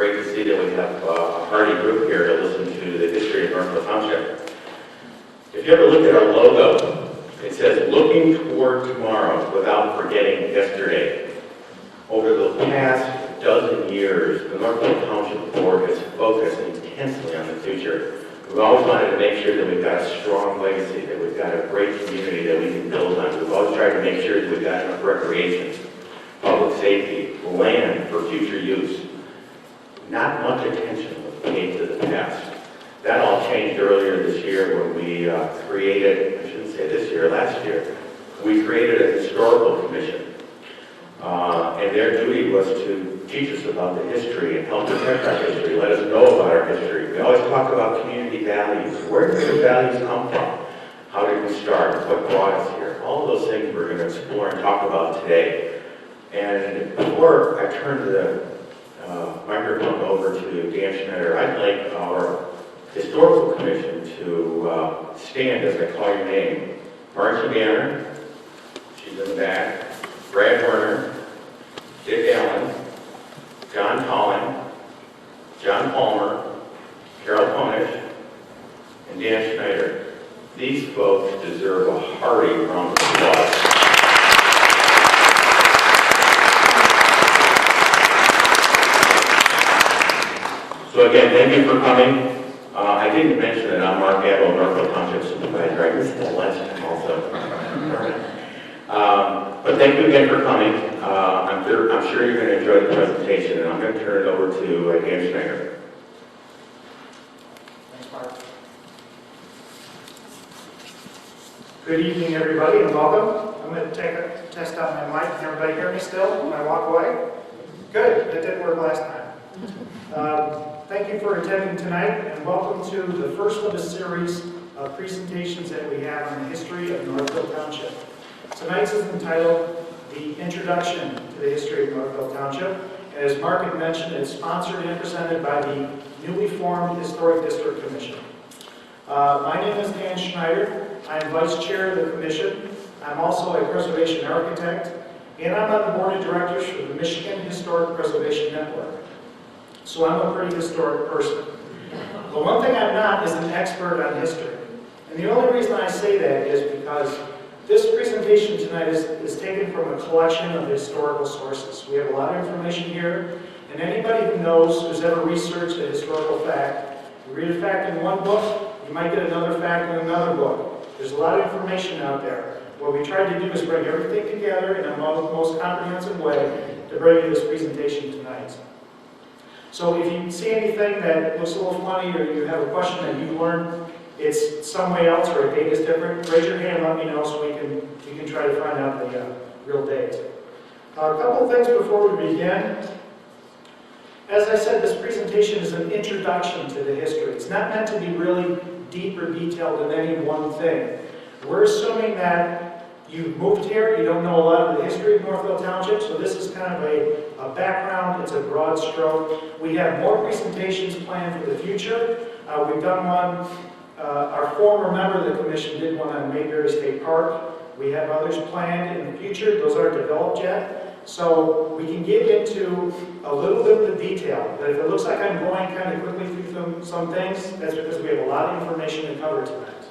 great to see that we have a hearty group here to listen to the history of Northville Township. If you ever look at our logo, it says, "Looking toward tomorrow without forgetting yesterday." Over the past dozen years, the Northville Township Board has focused intensely on the future. We've always wanted to make sure that we've got a strong legacy, that we've got a great community that we can build on. We've always tried to make sure that we've got enough recreation, public safety, land for future use. Not much attention was paid to the past. That all changed earlier this year when we created, I shouldn't say this year, last year, we created a historical commission. And their duty was to teach us about the history and help protect our history, let us know about our history. We always talk about community values. Where did those values come from? How did we start? What brought us here? All of those things we're going to explore and talk about today. And before I turn the microphone over to Dan Schneider, I'd like our historical commission to stand as I call your name. Marcy Banner, she's in the back. Brad Werner, Dick Allen, John Collin, John Palmer, Carol Ponish, and Dan Schneider. These folks deserve a hearty round of applause. So again, thank you for coming. I didn't mention that I'm Mark Adwell, Northville Township Supervisor. I missed that last time also. But thank you again for coming. I'm sure you're going to enjoy the presentation, and I'm going to turn it over to Dan Schneider. Thanks, Mark. Good evening, everybody, and welcome. I'm going to take a test out my mic. Can everybody hear me still when I walk away? Good. That didn't work last time. Thank you for attending tonight, and welcome to the first of a series of presentations that we have on the history of Northville Township. Tonight's is entitled The Introduction to the History of Northville Township. And as Mark had mentioned, it's sponsored and presented by the newly formed Historic District Commission. My name is Dan Schneider. I'm Vice Chair of the Commission. I'm also a preservation architect, and I'm on the Board of Directors for the Michigan Historic Preservation Network. So I'm a pretty historic person. The one thing I'm not is an expert on history. And the only reason I say that is because this presentation tonight is taken from a collection of historical sources. We have a lot of information here, and anybody who knows, who's ever researched a historical fact, you read a fact in one book, you might get another fact in another book. There's a lot of information out there. What we tried to do is bring everything together in the most comprehensive way to bring you this presentation tonight. So if you see anything that looks a little funny, or you have a question that you learned, it's some way else, or a date is different, raise your hand and let me know so we can try to find out the real date. A couple of things before we begin. As I said, this presentation is an introduction to the history. It's not meant to be really deep or detailed in any one thing. We're assuming that you've moved here, you don't know a lot of the history of Northville Township, so this is kind of a background, it's a broad stroke. We have more presentations planned for the future. We've done one, our former member of the commission did one on Mayberry State Park. We have others planned in the future, those aren't developed yet. So we can get into a little bit of the detail, but if it looks like I'm going kind of quickly through some things, that's because we have a lot of information to cover tonight.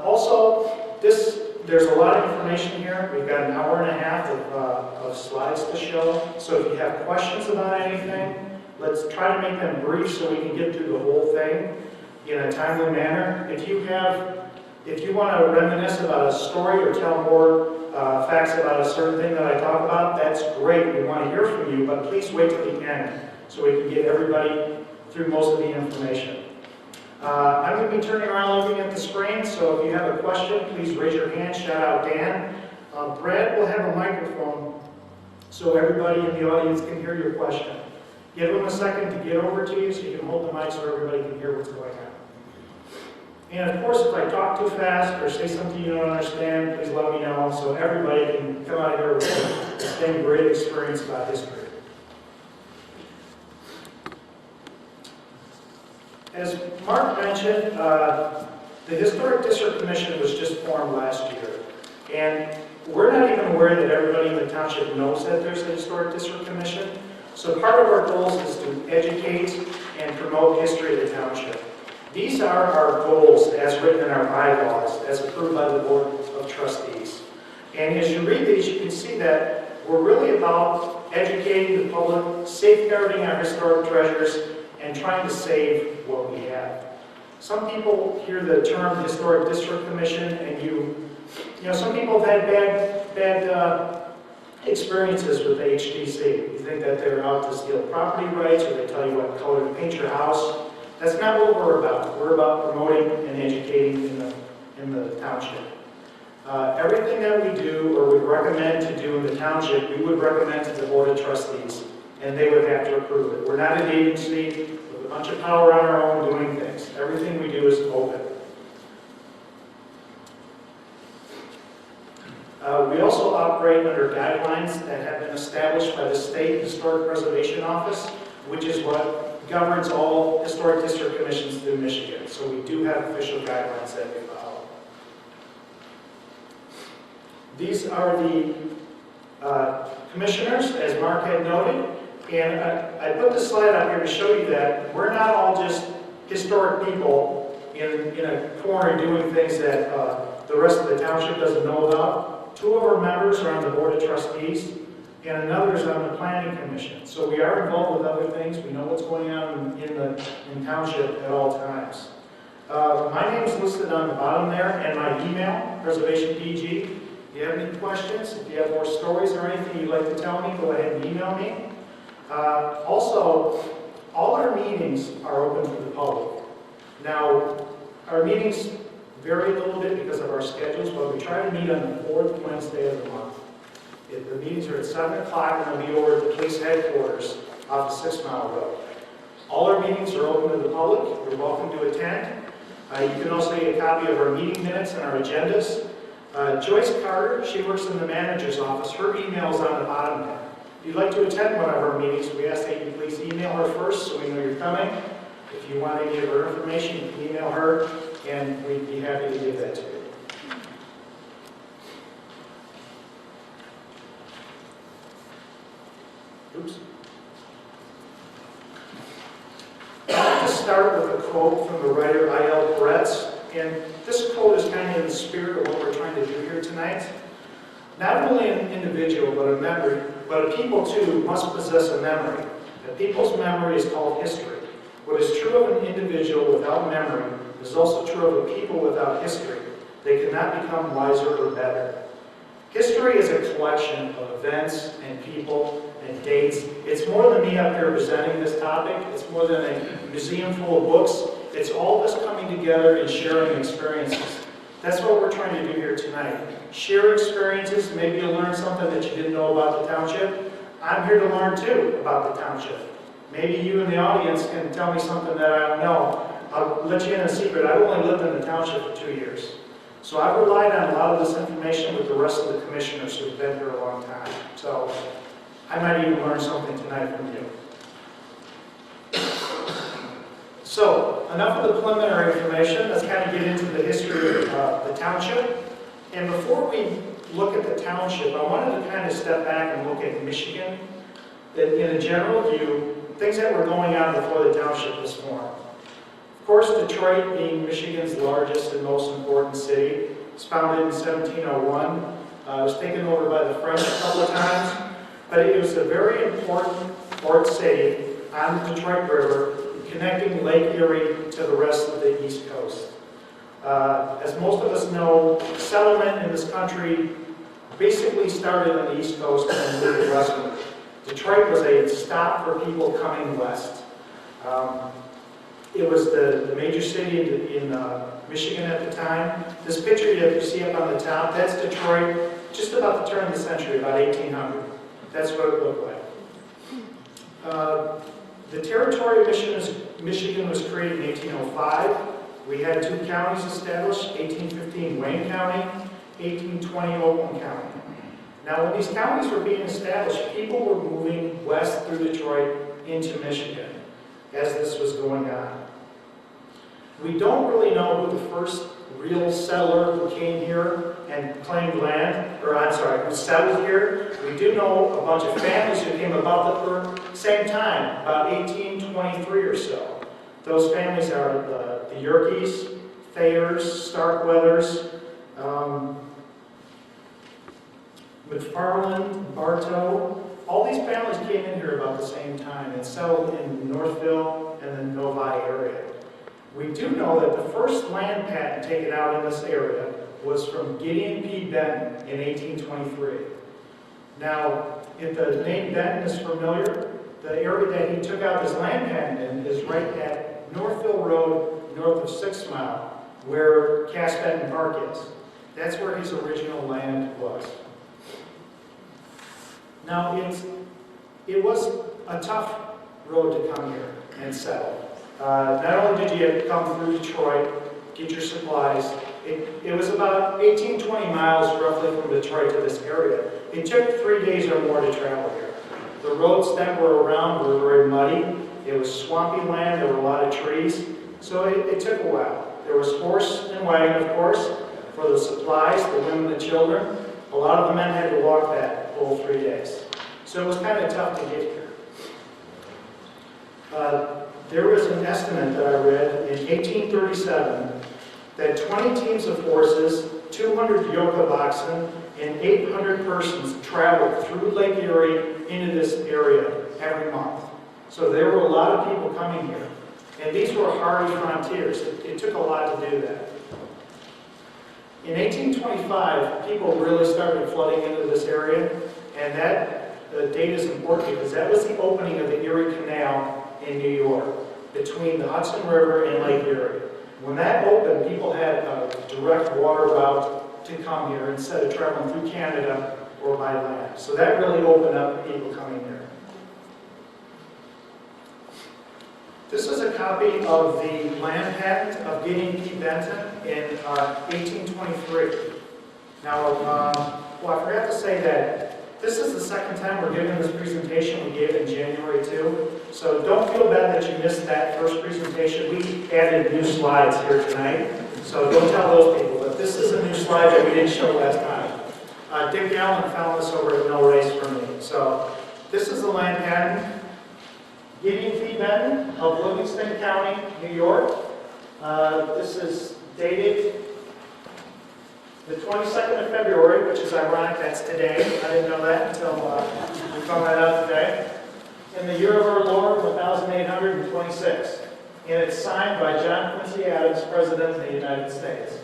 Also, there's a lot of information here. We've got an hour and a half of slides to show. So if you have questions about anything, let's try to make them brief so we can get through the whole thing in a timely manner. If you want to reminisce about a story or tell more facts about a certain thing that I talk about, that's great. We want to hear from you, but please wait till the end so we can get everybody through most of the information. I'm going to be turning around looking at the screen, so if you have a question, please raise your hand, shout out Dan. Brad will have a microphone so everybody in the audience can hear your question. Give him a second to get over to you so you can hold the mic so everybody can hear what's going on. And of course, if I talk too fast or say something you don't understand, please let me know so everybody can come out of here with the same great experience about history. As Mark mentioned, the Historic District Commission was just formed last year. And we're not even aware that everybody in the township knows that there's a Historic District Commission. So part of our goals is to educate and promote history of the township. These are our goals as written in our bylaws, as approved by the Board of Trustees. And as you read these, you can see that we're really about educating the public, safeguarding our historic treasures, and trying to save what we have. Some people hear the term Historic District Commission, and you know, some people have had bad experiences with the HDC. You think that they're out to steal property rights, or they tell you what color to paint your house. That's not what we're about. We're about promoting and educating in the township. Everything that we do or would recommend to do in the township, we would recommend to the Board of Trustees, and they would have to approve it. We're not an agency with a bunch of power on our own doing things. Everything we do is open. We also operate under guidelines that have been established by the State Historic Preservation Office, which is what governs all historic district commissions through Michigan. So we do have official guidelines that we follow. These are the commissioners, as Mark had noted, and I put this slide up here to show you that we're not all just historic people in a corner doing things that the rest of the township doesn't know about. Two of our members are on the Board of Trustees, and another is on the Planning Commission. So we are involved with other things. We know what's going on in township at all times. My name is listed on the bottom there, and my email, preservationpg. If you have any questions, if you have more stories or anything you'd like to tell me, go ahead and email me. Also, all our meetings are open to the public. Now, our meetings vary a little bit because of our schedules, but we try to meet on the fourth Wednesday of the month. The meetings are at 7 o'clock, and they'll be over at the police headquarters off the 6 Mile Road. All our meetings are open to the public. You're welcome to attend. You can also get a copy of our meeting minutes and our agendas. Joyce Carter, she works in the manager's office. Her email is on the bottom there. If you'd like to attend one of our meetings, we ask that you please email her first so we know you're coming. If you want any of her information, you can email her, and we'd be happy to give that to you. Oops. I'd like to start with a quote from the writer I.L. Peretz, and this quote is kind of in the spirit of what we're trying to do here tonight. Not only an individual, but a people too must possess a memory. A people's memory is called history. What is true of an individual without memory is also true of a people without history. They cannot become wiser or better. History is a collection of events and people and dates. It's more than me up here presenting this topic. It's more than a museum full of books. It's all of us coming together and sharing experiences. That's what we're trying to do here tonight. Share experiences. Maybe you'll learn something that you didn't know about the township. I'm here to learn too about the township. Maybe you in the audience can tell me something that I don't know. I'll let you in a secret. I've only lived in the township for 2 years. So I've relied on a lot of this information with the rest of the commissioners who've been here a long time. So I might even learn something tonight from you. So enough of the preliminary information. Let's kind of get into the history of the township. And before we look at the township, I wanted to kind of step back and look at Michigan. In a general view, things that were going on before the township was formed. Of course, Detroit, being Michigan's largest and most important city, was founded in 1701. It was taken over by the French a couple of times, but it was a very important port city on the Detroit River, connecting Lake Erie to the rest of the East Coast. As most of us know, settlement in this country basically started on the East Coast and moved westward. Detroit was a stop for people coming west. It was the major city in Michigan at the time. This picture you see up on the top, that's Detroit, just about the turn of the century, about 1800. That's what it looked like. The territory of Michigan was created in 1805. We had 2 counties established, 1815 Wayne County, 1820 Oakland County. Now, when these counties were being established, people were moving west through Detroit into Michigan as this was going on. We don't really know who the first real settler who came here and claimed land, or I'm sorry, who settled here. We do know a bunch of families who came about the same time, about 1823 or so. Those families are the Yerkes, Thayers, Starkweathers, McFarland, Bartow. All these families came in here about the same time and settled in Northville and the Novi area. We do know that the first land patent taken out in this area was from Gideon P. Benton in 1823. Now, if the name Benton is familiar, the area that he took out his land patent in is right at Northville Road, north of 6 Mile, where Cass Benton Park is. That's where his original land was. Now, it was a tough road to come here and settle. Not only did you have to come through Detroit, get your supplies, it was about 18, 20 miles roughly from Detroit to this area. It took 3 days or more to travel here. The roads that were around were very muddy. It was swampy land, there were a lot of trees, so it took a while. There was horse and wagon, of course, for the supplies, the women, the children. A lot of the men had to walk that whole 3 days. So it was kind of tough to get here. There was an estimate that I read in 1837 that 20 teams of horses, 200 yoke of oxen, and 800 persons traveled through Lake Erie into this area every month. So there were a lot of people coming here. And these were hardy frontiers. It took a lot to do that. In 1825, people really started flooding into this area, and that date is important because that was the opening of the Erie Canal in New York, between the Hudson River and Lake Erie. When that opened, people had a direct water route to come here instead of traveling through Canada or by land. So that really opened up people coming here. This is a copy of the land patent of Gideon P. Benton in 1823. Now, well, I forgot to say that this is the second time we're giving this presentation. We gave it in January too. So don't feel bad that you missed that first presentation. We added new slides here tonight. So don't tell those people. But this is a new slide that we didn't show last time. Dick Allen found this over at No Race for me. So this is the land patent. Gideon P. Benton of Livingston County, New York. This is dated the 22nd of February, which is ironic, that's today. I didn't know that until we found that out today. In the year of our Lord, 1826. And it's signed by John Quincy Adams, President of the United States.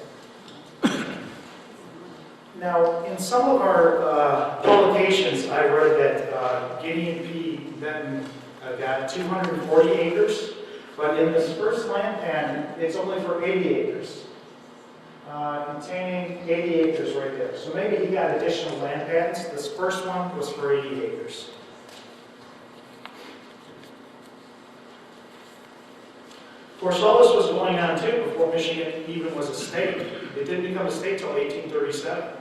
Now, in some of our publications, I read that Gideon P. Benton got 240 acres, but in this first land patent, it's only for 80 acres. Containing 80 acres right there. So maybe he got additional land patents. This first one was for 80 acres. Of course, all this was going on too before Michigan even was a state. It didn't become a state till 1837.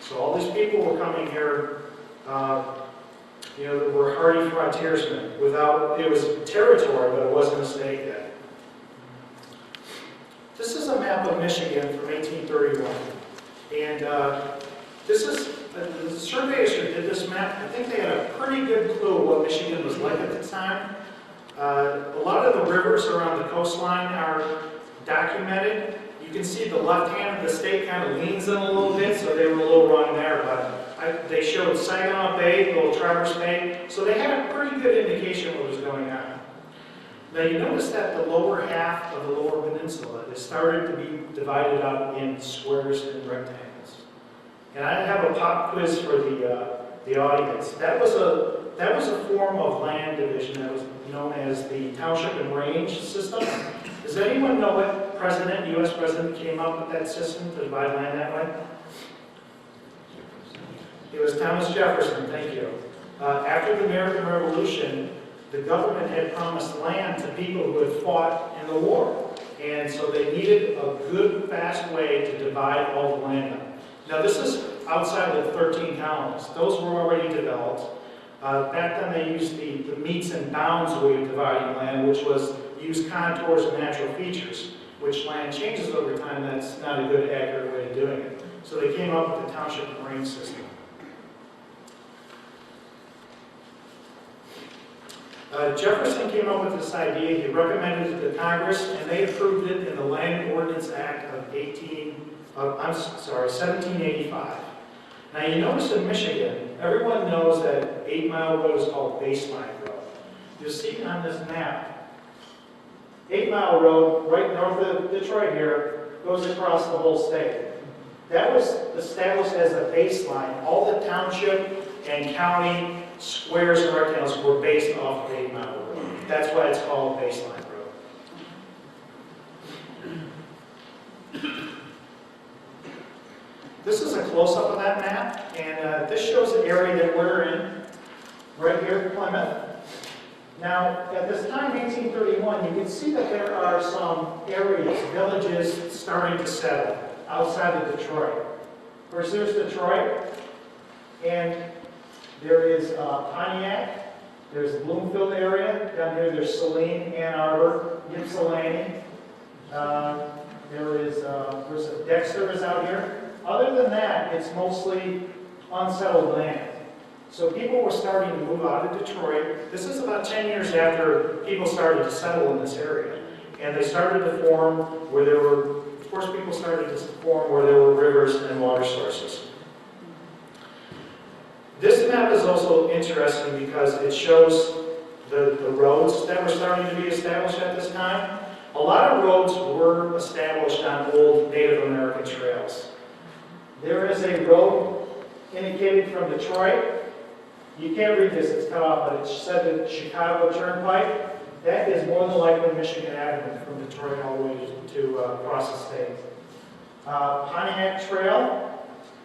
So all these people were coming here, that were hardy frontiersmen. It was territory, but it wasn't a state yet. This is a map of Michigan from 1831. And the surveyors who did this map, I think they had a pretty good clue what Michigan was like at the time. A lot of the rivers around the coastline are documented. You can see the left hand of the state kind of leans in a little bit, so they were a little wrong there. But they showed Saginaw Bay, Little Traverse Bay, so they had a pretty good indication of what was going on. Now you notice that the lower half of the lower peninsula is started to be divided up in squares and rectangles. And I have a pop quiz for the audience. That was a form of land division that was known as the Township and Range system. Does anyone know what president, U.S. president, came up with that system to divide land that way? It was Thomas Jefferson, thank you. After the American Revolution, the government had promised land to people who had fought in the war. And so they needed a good, fast way to divide all the land up. Now this is outside of the 13 colonies. Those were already developed. Back then they used the meets and bounds way of dividing land, which was use contours and natural features. which land changes over time, that's not a good, accurate way of doing it. So they came up with the township marine system. Jefferson came up with this idea, he recommended it to Congress, and they approved it in the Land Ordinance Act of 1785. Now you notice in Michigan, everyone knows that 8 Mile Road is called Baseline Road. You'll see on this map, 8 Mile Road, right north of Detroit here, goes across the whole state. That was established as a baseline. All the township and county squares and rectangles were based off of 8 Mile Road. That's why it's called Baseline Road. This is a close-up of that map, and this shows the area that we're in, right here in Plymouth. Now, at this time, 1831, you can see that there are some areas, villages, starting to settle outside of Detroit. Of course, there's Detroit, and there is Pontiac, there's the Bloomfield area, down here there's Saline, Ann Arbor, Ypsilanti, there's a Dexter is out here. Other than that, it's mostly unsettled land. So people were starting to move out of Detroit. This is about 10 years after people started to settle in this area. And they started to form where there were, of course, people started to form where there were rivers and water sources. This map is also interesting because it shows the roads that were starting to be established at this time. A lot of roads were established on old Native American trails. There is a road indicated from Detroit. You can't read this, it's cut off, but it said the Chicago Turnpike. That is more than likely Michigan Avenue from Detroit all the way to across the state. Pontiac Trail.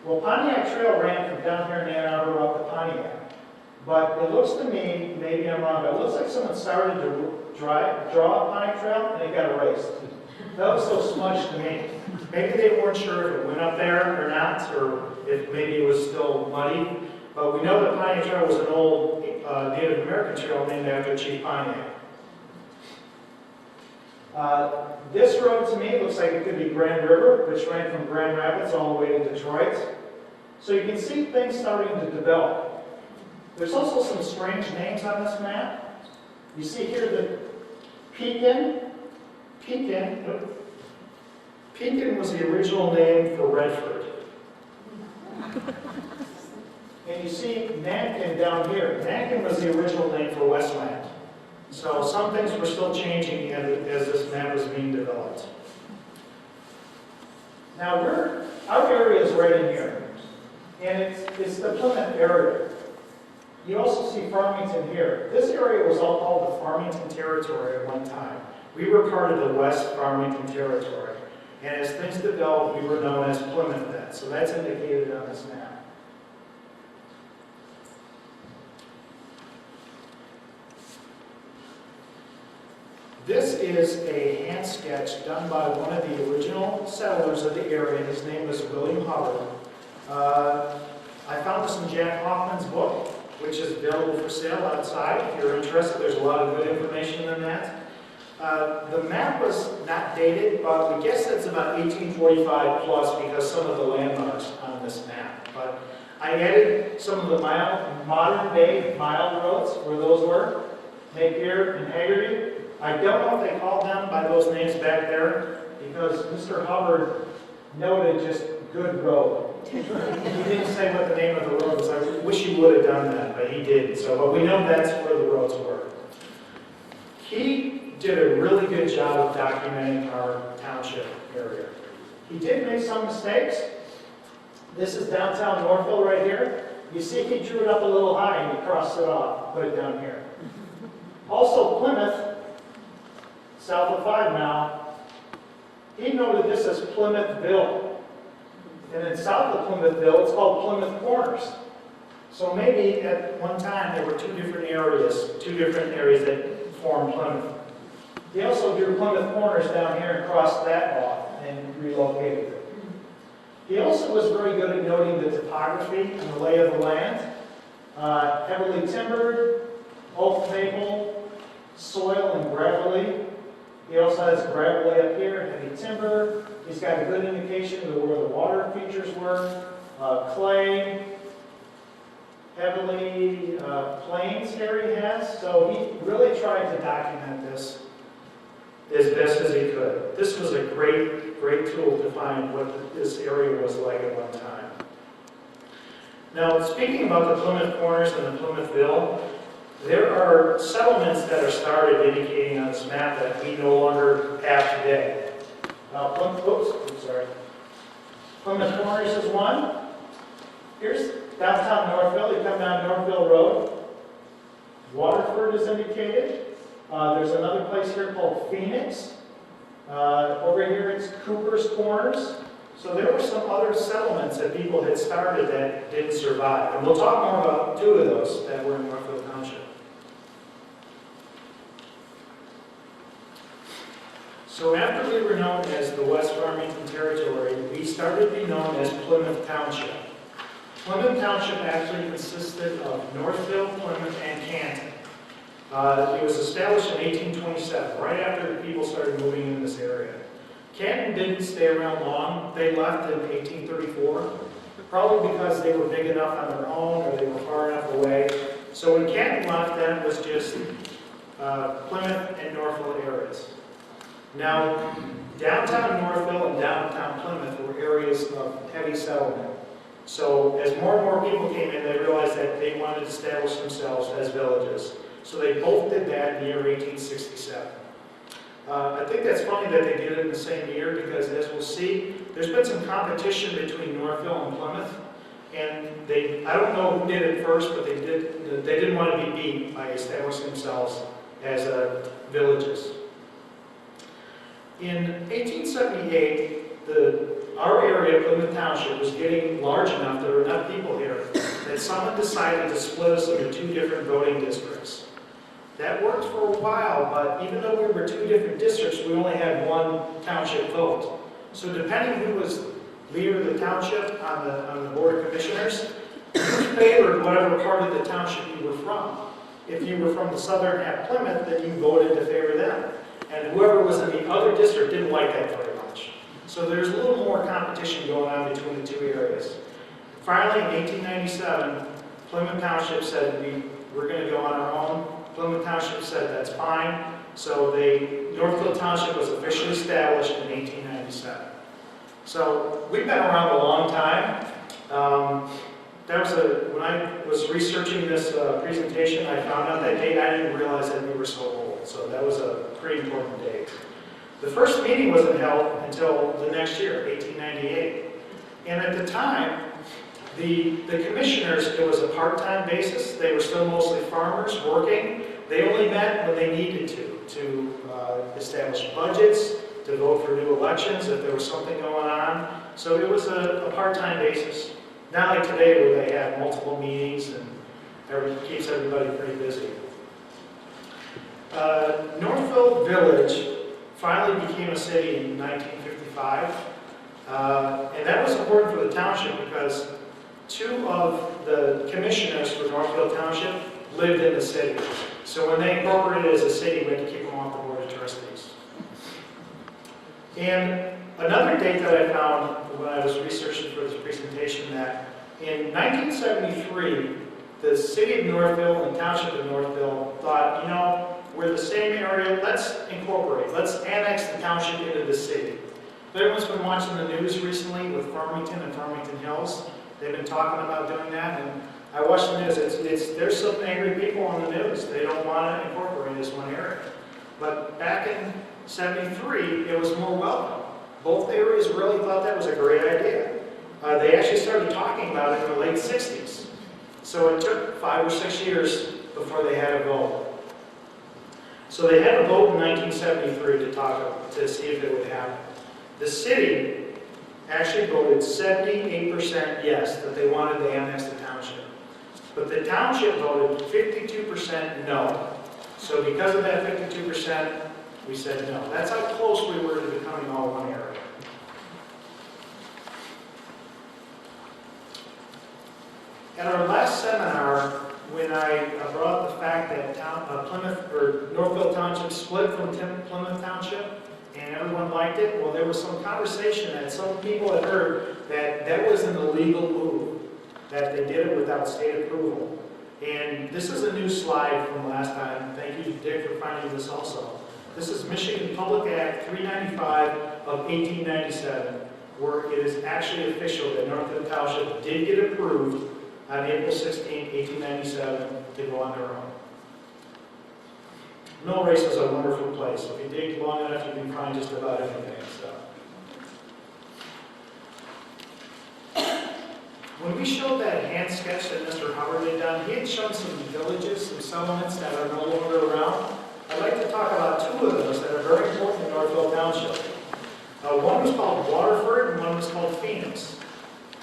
Well, Pontiac Trail ran from down here in Ann Arbor up to Pontiac. But it looks to me, maybe I'm wrong, but it looks like someone started to draw a Pontiac Trail and it got erased. That was so smudged to me. Maybe they weren't sure if it went up there or not, or if maybe it was still muddy. But we know that Pontiac Trail was an old Native American trail named after Chief Pontiac. This road to me looks like it could be Grand River, which ran from Grand Rapids all the way to Detroit. So you can see things starting to develop. There's also some strange names on this map. You see here the Pekin was the original name for Redford. And you see Nankin down here. Nankin was the original name for Westland. So some things were still changing as this map was being developed. Now our area is right in here. And it's the Plymouth area. You also see Farmington here. This area was all called the Farmington Territory at one time. We were part of the West Farmington Territory. And as things developed, we were known as Plymouth then. So that's indicated on this map. This is a hand sketch done by one of the original settlers of the area. His name was William Hubbard. I found this in Jack Hoffman's book, which is available for sale outside. If you're interested, there's a lot of good information in that. The map was not dated, but we guess it's about 1845 plus because some of the landmarks on this map. But I added some of the modern day mile roads where those were, Napier and Haggerty. I don't know if they called them by those names back there because Mr. Hubbard noted just good road. He didn't say what the name of the road was. I wish he would have done that, but he didn't. But we know that's where the roads were. He did a really good job of documenting our township area. He did make some mistakes. This is downtown Northville right here. You see he drew it up a little high and he crossed it off, put it down here. Also Plymouth, south of 5 Mile, he noted this as Plymouthville. And then south of Plymouthville, it's called Plymouth Corners. So maybe at one time there were two different areas that formed Plymouth. He also drew Plymouth Corners down here and crossed that off and relocated it. He also was very good at noting the topography and the lay of the land. Heavily timbered, oak maple, soil and gravelly. He also has gravel way up here, heavy timber. He's got a good indication of where the water features were. Clay, heavily plains here he has. So he really tried to document this as best as he could. This was a great tool to find what this area was like at one time. Now, speaking about the Plymouth Corners and the Plymouthville, there are settlements that are started indicating on this map that we no longer have today. Plymouth Corners is one. Here's downtown Northville. You come down Northville Road. Waterford is indicated. There's another place here called Phoenix. Over here it's Cooper's Corners. So there were some other settlements that people had started that didn't survive. And we'll talk more about two of those that were in Northville Township. So after we were known as the West Farmington Territory, we started to be known as Plymouth Township. Plymouth Township actually consisted of Northville, Plymouth, and Canton. It was established in 1827, right after people started moving in this area. Canton didn't stay around long. They left in 1834, probably because they were big enough on their own or they were far enough away. So when Canton left, then it was just Plymouth and Northville areas. Now, downtown Northville and downtown Plymouth were areas of heavy settlement. So as more and more people came in, they realized that they wanted to establish themselves as villages. So they both did that in the year 1867. I think that's funny that they did it in the same year because, as we'll see, there's been some competition between Northville and Plymouth. And I don't know who did it first, but they didn't want to be beat by establishing themselves as villages. In 1878, our area, Plymouth Township, was getting large enough, there were enough people here, that someone decided to split us into two different voting districts. That worked for a while, but even though we were two different districts, we only had one township vote. So depending who was leader of the township on the Board of Commissioners, you favored whatever part of the township you were from. If you were from the southern half Plymouth, then you voted to favor them. And whoever was in the other district didn't like that very much. So there's a little more competition going on between the two areas. Finally, in 1897, Plymouth Township said we're going to go on our own. Plymouth Township said that's fine. So Northville Township was officially established in 1897. So we've been around a long time. When I was researching this presentation, I found out that date. I didn't realize that we were so old. So that was a pretty important date. The first meeting wasn't held until the next year, 1898. And at the time, the commissioners, it was a part-time basis. They were still mostly farmers working. They only met when they needed to establish budgets, to vote for new elections if there was something going on. So it was a part-time basis. Not like today where they have multiple meetings and it keeps everybody pretty busy. Northville Village finally became a city in 1955. And that was important for the township because two of the commissioners for Northville Township lived in the city. So when they incorporated as a city, we had to keep them off the Board of Trustees. And another date that I found when I was researching for this presentation, that in 1973, the city of Northville and the township of Northville thought, we're the same area, let's incorporate, let's annex the township into the city. But everyone's been watching the news recently with Farmington and Farmington Hills. They've been talking about doing that, and I watched the news. There's some angry people on the news. They don't want to incorporate this one area. But back in '73, it was more welcome. Both areas really thought that was a great idea. They actually started talking about it in the late '60s. So it took 5 or 6 years before they had a vote. So they had a vote in 1973 to see if it would happen. The city actually voted 78% yes, that they wanted to annex the township. But the township voted 52% no. So because of that 52%, we said no. That's how close we were to becoming all one area. At our last seminar, when I brought up the fact that Plymouth, or Northville Township split from Plymouth Township, and everyone liked it. Well, there was some conversation that some people had heard that that was an illegal move, that they did it without state approval. And this is a new slide from last time. Thank you, Dick, for finding this also. This is Michigan Public Act 395 of 1897, where it is actually official that Northville Township did get approved on April 16, 1897, to go on their own. Mill Race is a wonderful place. If you dig long enough, you can find just about anything. When we showed that hand sketch that Mr. Howard had done, he had shown some villages, some settlements that are no longer around. I'd like to talk about two of those that are very important in Northville Township. One was called Waterford and one was called Phoenix.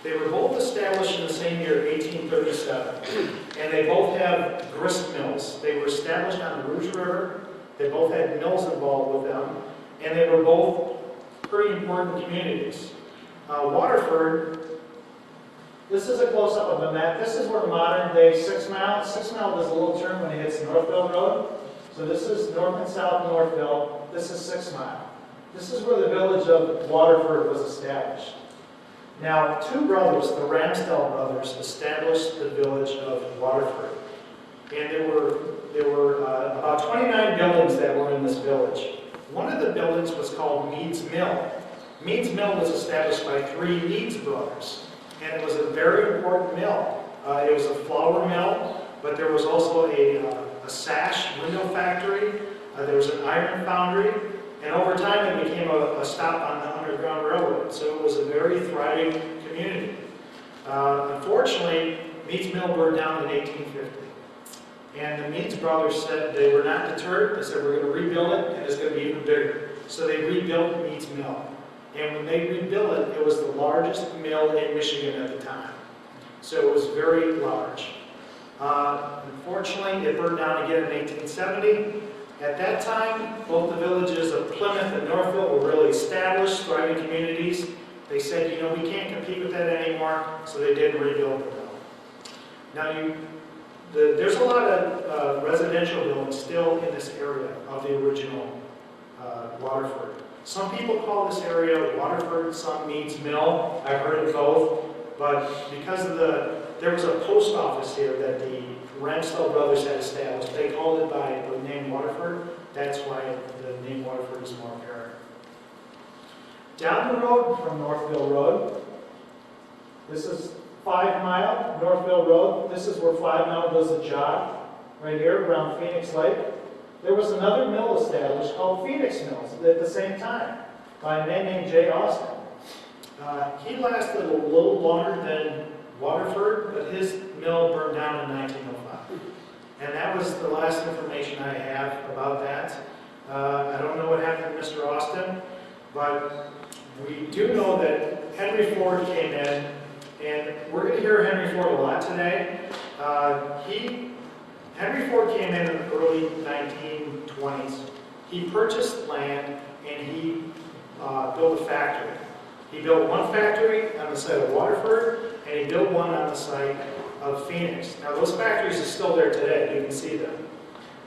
They were both established in the same year, 1837, and they both have grist mills. They were established on the Rouge River. They both had mills involved with them, and they were both pretty important communities. Waterford, this is a close-up of the map. This is where modern-day 6 Mile. 6 Mile does a little turn when it hits Northville Road. So this is north and south Northville. This is 6 Mile. This is where the village of Waterford was established. Now, two brothers, the Ramsdell brothers, established the village of Waterford. And there were about 29 buildings that were in this village. One of the buildings was called Mead's Mill. Mead's Mill was established by 3 Meads brothers. And it was a very important mill. It was a flour mill, but there was also a sash window factory. There was an iron foundry. And over time, it became a stop on the Underground Railroad. So it was a very thriving community. Unfortunately, Meads Mill burned down in 1850. And the Meads brothers said they were not deterred. They said, we're going to rebuild it, and it's going to be even bigger. So they rebuilt Meads Mill. And when they rebuilt it, it was the largest mill in Michigan at the time. So it was very large. Unfortunately, it burned down again in 1870. At that time, both the villages of Plymouth and Northville were really established, thriving communities. They said, you know, we can't compete with that anymore, so they did rebuild the mill. Now, there's a lot of residential buildings still in this area of the original Waterford. Some people call this area Waterford, some Meads Mill. I've heard of both, but because of there was a post office here that the Ramsdell brothers had established. They called it by the name Waterford. That's why the name Waterford is more apparent. Down the road from Northville Road, this is 5 Mile, Northville Road. This is where 5 Mile does a jog, right here around Phoenix Lake. There was another mill established called Phoenix Mills at the same time by a man named J. Austin. He lasted a little longer than Waterford, but his mill burned down in 1905. And that was the last information I have about that. I don't know what happened to Mr. Austin, but we do know that Henry Ford came in, and we're going to hear Henry Ford a lot today. Henry Ford came in the early 1920s. He purchased land and he built a factory. He built one factory on the site of Waterford, and he built one on the site of Phoenix. Now, those factories are still there today. You can see them.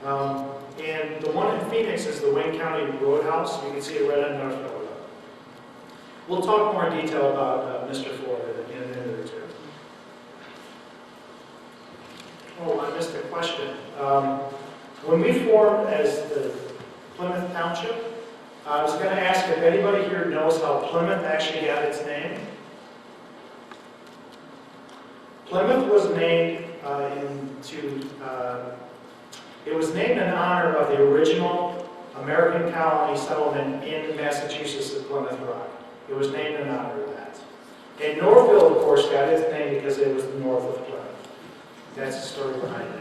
And the one in Phoenix is the Wayne County Roadhouse. You can see it right on Northville Road. We'll talk more in detail about Mr. Ford in a minute or two. Oh, I missed a question. When we formed as the Plymouth Township, I was going to ask if anybody here knows how Plymouth actually got its name. Plymouth was named it was named in honor of the original American colony settlement in Massachusetts at Plymouth Rock. It was named in honor of that. And Northville, of course, got its name because it was north of Plymouth. That's the story behind that.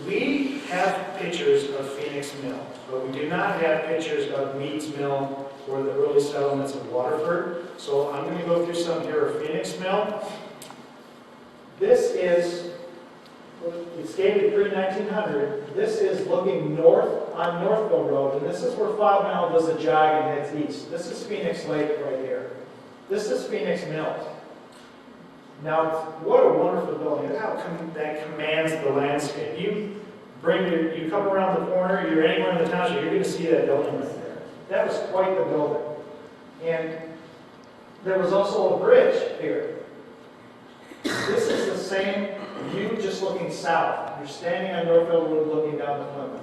We have pictures of Phoenix Mill, but we do not have pictures of Meads Mill or the early settlements of Waterford. So I'm going to go through some here of Phoenix Mill. This is, it's dated pre-1900. This is looking north on Northville Road, and this is where 5 Mile does a jog and heads east. This is Phoenix Lake right here. This is Phoenix Mills. Now, what a wonderful building. Look how that commands the landscape. You come around the corner, you're anywhere in the township, you're going to see that building right there. That was quite the building. And there was also a bridge here. This is the same view, just looking south. You're standing on Northville Road looking down to Plymouth.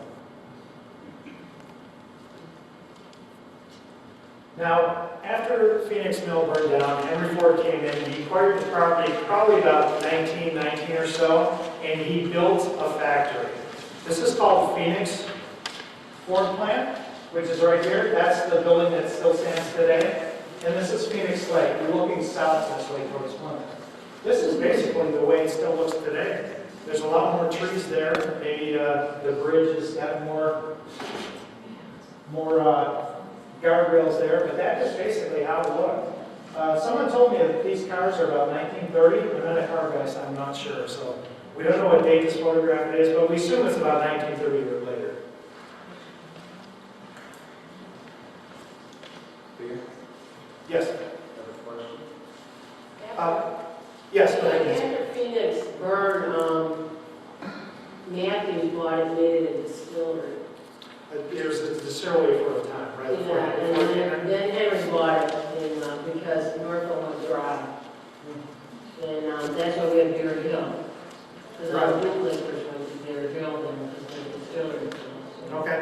Now, after Phoenix Mill burned down, Henry Ford came in and he acquired the property probably about 1919 or so, and he built a factory. This is called Phoenix Ford Plant, which is right here. That's the building that still stands today. And this is Phoenix Lake. You're looking south this way towards Plymouth. This is basically the way it still looks today. There's a lot more trees there. Maybe the bridge has got more guardrails there, but that is basically how it looked. Someone told me that these cars are about 1930. I'm not a car guy, so I'm not sure. So we don't know what date this photograph is, but we assume it's about 1930 or later. Yes. Yes, go ahead. After Phoenix burned, Matthews bought it and made it a distillery. It was a distillery for a time, right? Yeah, and then Henry bought it because Northville went dry. And that's why we have Bear Hill. Because all the bootlickers went to Bear Hill then because the distillery. Okay.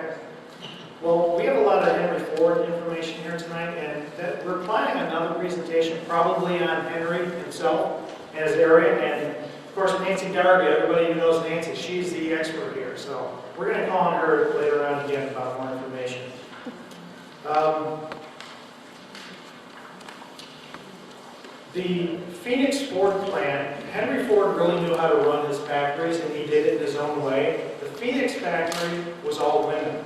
Well, we have a lot of Henry Ford information here tonight, and we're planning another presentation probably on Henry himself and his area, and of course Nancy Darby, everybody who knows Nancy, she's the expert here, so we're going to call on her later on again about more information. The Phoenix Ford plant, Henry Ford really knew how to run his factories, and he did it in his own way. The Phoenix factory was all women.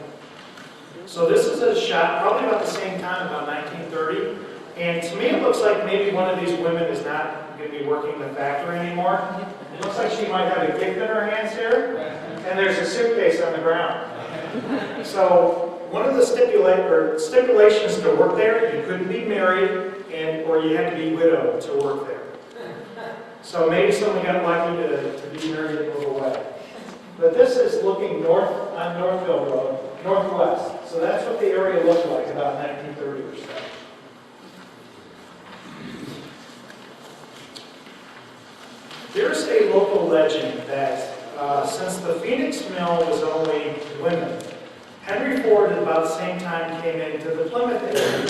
So this is a shot probably about the same time, about 1930. And to me, it looks like maybe one of these women is not going to be working in the factory anymore. It looks like she might have a gift in her hands here, and there's a suitcase on the ground. So one of the stipulations to work there, you couldn't be married, or you had to be widowed to work there. So maybe someone got lucky to be married and move away. But this is looking north on Northville Road, northwest. So that's what the area looked like about 1930 or so. There's a local legend that since the Phoenix Mill was only women, Henry Ford at about the same time came into the Plymouth area.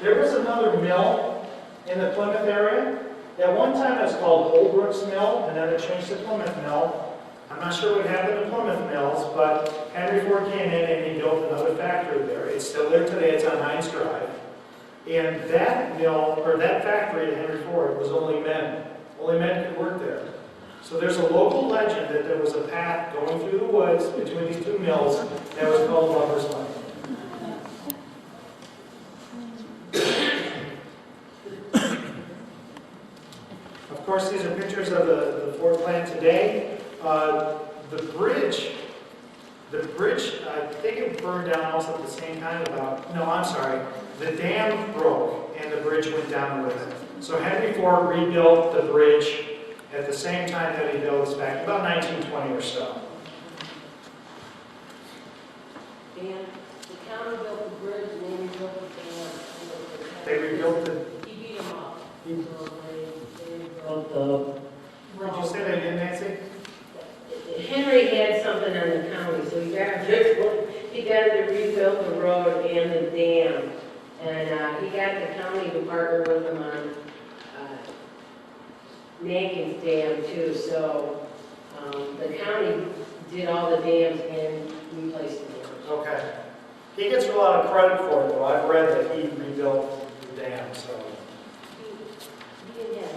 There was another mill in the Plymouth area. At one time it was called Holbrook's Mill, and then it changed to Plymouth Mill. I'm not sure what happened to Plymouth Mills, but Henry Ford came in and he built another factory there. It's still there today. It's on Hines Drive. And that mill, or that factory at Henry Ford, was only men. Only men could work there. So there's a local legend that there was a path going through the woods between these two mills that was called Lover's Lane. Of course, these are pictures of the Ford plant today. The bridge, I think it burned down almost at the same time the dam broke and the bridge went down with it. So Henry Ford rebuilt the bridge at the same time that he built his factory, about 1920 or so. And the county built the bridge and then rebuilt the dam. They rebuilt the... He beat them up. He- So they rebuilt the... Did you say that again, Nancy? Henry had something on the county, so he got to rebuild the road and the dam. And he got the county to partner with him on Nankin's Dam too. So the county did all the dams and replaced the dams. Okay. He gets a lot of credit for it, though. I've read that he rebuilt the dam, so... He didn't have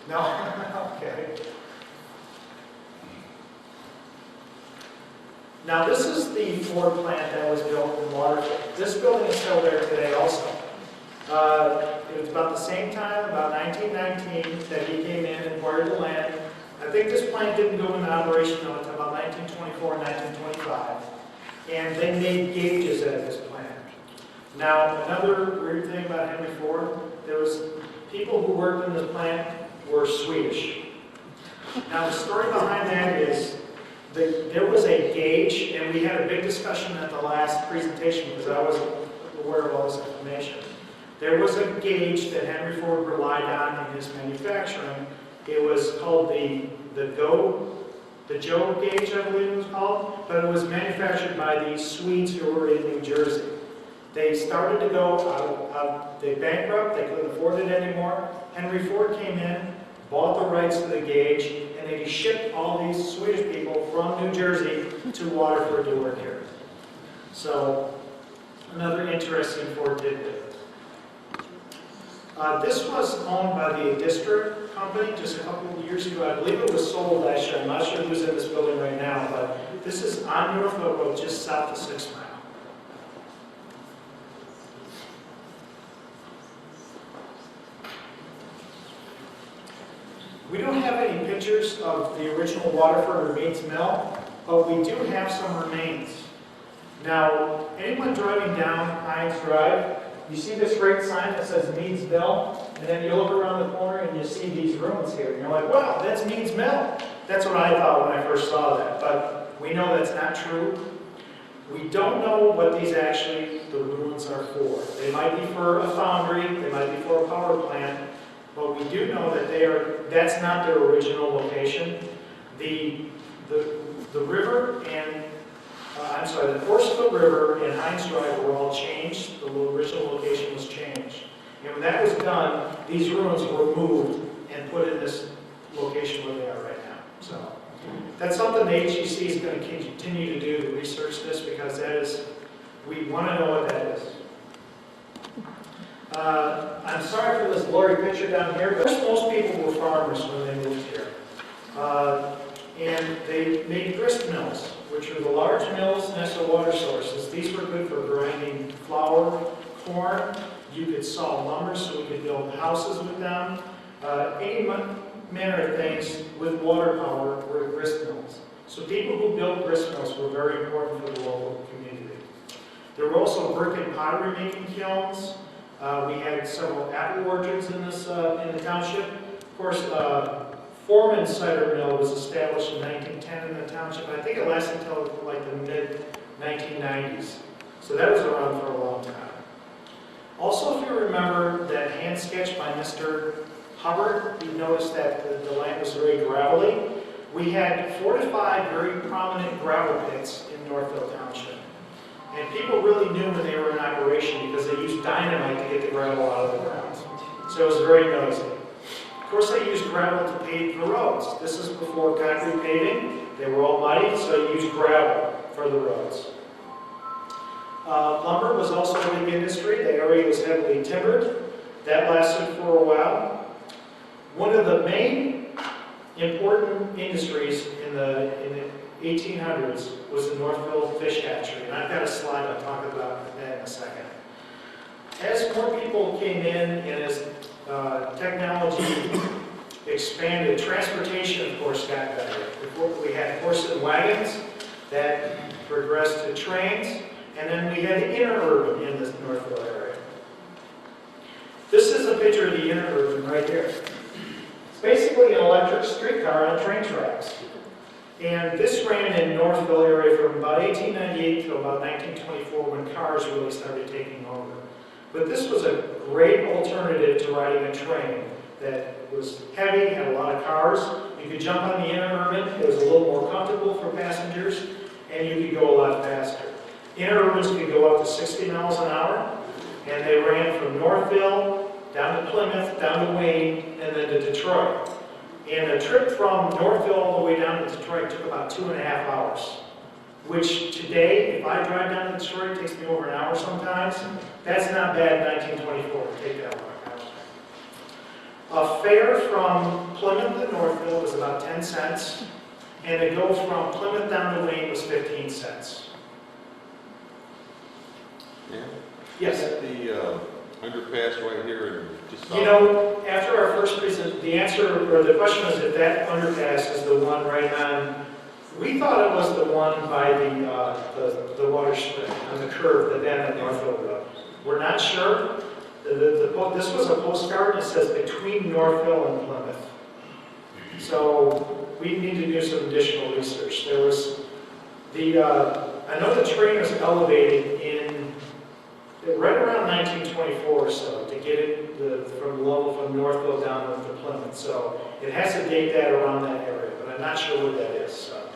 a lot. No? Okay. Now, this is the Ford plant that was built in Waterford. This building is still there today also. It was about the same time, about 1919, that he came in and acquired the land. I think this plant didn't go into operation until about 1924 and 1925. And they made gauges at this plant. Now, another weird thing about Henry Ford, there was people who worked in this plant were Swedish. Now, the story behind that is there was a gauge, and we had a big discussion at the last presentation because I wasn't aware of all this information. There was a gauge that Henry Ford relied on in his manufacturing. It was called the Joe gauge, I believe it was called, but it was manufactured by the Swedes who were in New Jersey. They started to go they bankrupt, they couldn't afford it anymore. Henry Ford came in, bought the rights to the gauge, and they shipped all these Swedish people from New Jersey to Waterford to work here. So, another interesting Ford tidbit. This was owned by the district company just a couple of years ago. I believe it was sold last year. I'm not sure who's in this building right now, but this is on Northville Road, just south of 6 Mile. We don't have any pictures of the original Waterford or Meads Mill, but we do have some remains. Now, anyone driving down Hines Drive, you see this great sign that says Meads Mill, and then you look around the corner and you see these ruins here. And you're like, wow, that's Meads Mill. That's what I thought when I first saw that, but we know that's not true. We don't know what the ruins are for. They might be for a foundry, they might be for a power plant, but we do know that that's not their original location. The river and the course of the river and Hines Drive were all changed. The original location was changed. And when that was done, these ruins were moved and put in this location where they are right now. So that's something the HEC is going to continue to do to research this, because we want to know what that is. I'm sorry for this blurry picture down here, but most people were farmers when they moved here. And they made grist mills, which are the large mills next to water sources. These were good for grinding flour, corn. You could saw lumber, so we could build houses with them. Any manner of things with water power were grist mills. So people who built grist mills were very important for the local community. There were also brick and pottery making kilns. We had several apple orchards in the township. Of course, Foreman's cider mill was established in 1910 in the township. I think it lasted until like the mid-1990s. So that was around for a long time. Also, if you remember that hand sketch by Mr. Hubbard, you noticed that the land was very gravelly. We had 4 to 5 very prominent gravel pits in Northville Township. And people really knew when they were in operation because they used dynamite to get the gravel out of the ground. So it was very noisy. Of course, they used gravel to pave the roads. This is before concrete paving. They were all muddy, so you used gravel for the roads. Lumber was also a big industry. The area was heavily timbered. That lasted for a while. One of the main important industries in the 1800s was the Northville Fish Hatchery, and I've got a slide I'll talk about that in a second. As more people came in and as technology expanded, transportation, of course, got better. Before we had horse and wagons, that progressed to trains, and then we had interurban in the Northville area. This is a picture of the interurban right here. It's basically an electric streetcar on train tracks. And this ran in Northville area from about 1898 to about 1924 when cars really started taking over. But this was a great alternative to riding a train that was heavy, had a lot of cars. You could jump on the interurban, it was a little more comfortable for passengers, and you could go a lot faster. Interurbans could go up to 60 miles an hour, and they ran from Northville down to Plymouth, down to Wayne, and then to Detroit. And a trip from Northville all the way down to Detroit took about 2.5 hours, which today, if I drive down to Detroit, it takes me over an hour sometimes. That's not bad in 1924 to take that long. A fare from Plymouth to Northville was about 10 cents, and to go from Plymouth down to Wayne was 15 cents. Yeah. Yes? The underpass right here and just You know, after our first presentation, the answer, or the question was if that underpass is the one right on, we thought it was the one by the water spring on the curve, the bend at Northville Road. We're not sure. This was a postcard, and it says between Northville and Plymouth. So we need to do some additional research. There was I know the train was elevated in right around 1924 or so to get it from level from Northville down to Plymouth. So it has to date that around that area, but I'm not sure what that is. So.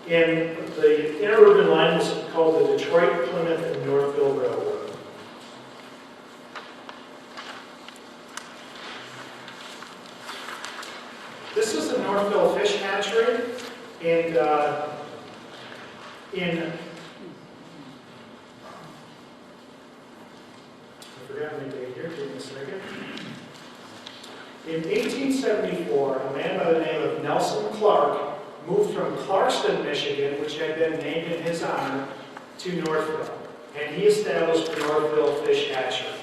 And the interurban line was called the Detroit, Plymouth, and Northville Road. This is the Northville Fish Hatchery, and I forgot my date here, give me a second. In 1874, a man by the name of Nelson Clark moved from Clarkston, Michigan, which had been named in his honor, to Northville, and he established the Northville Fish Hatchery.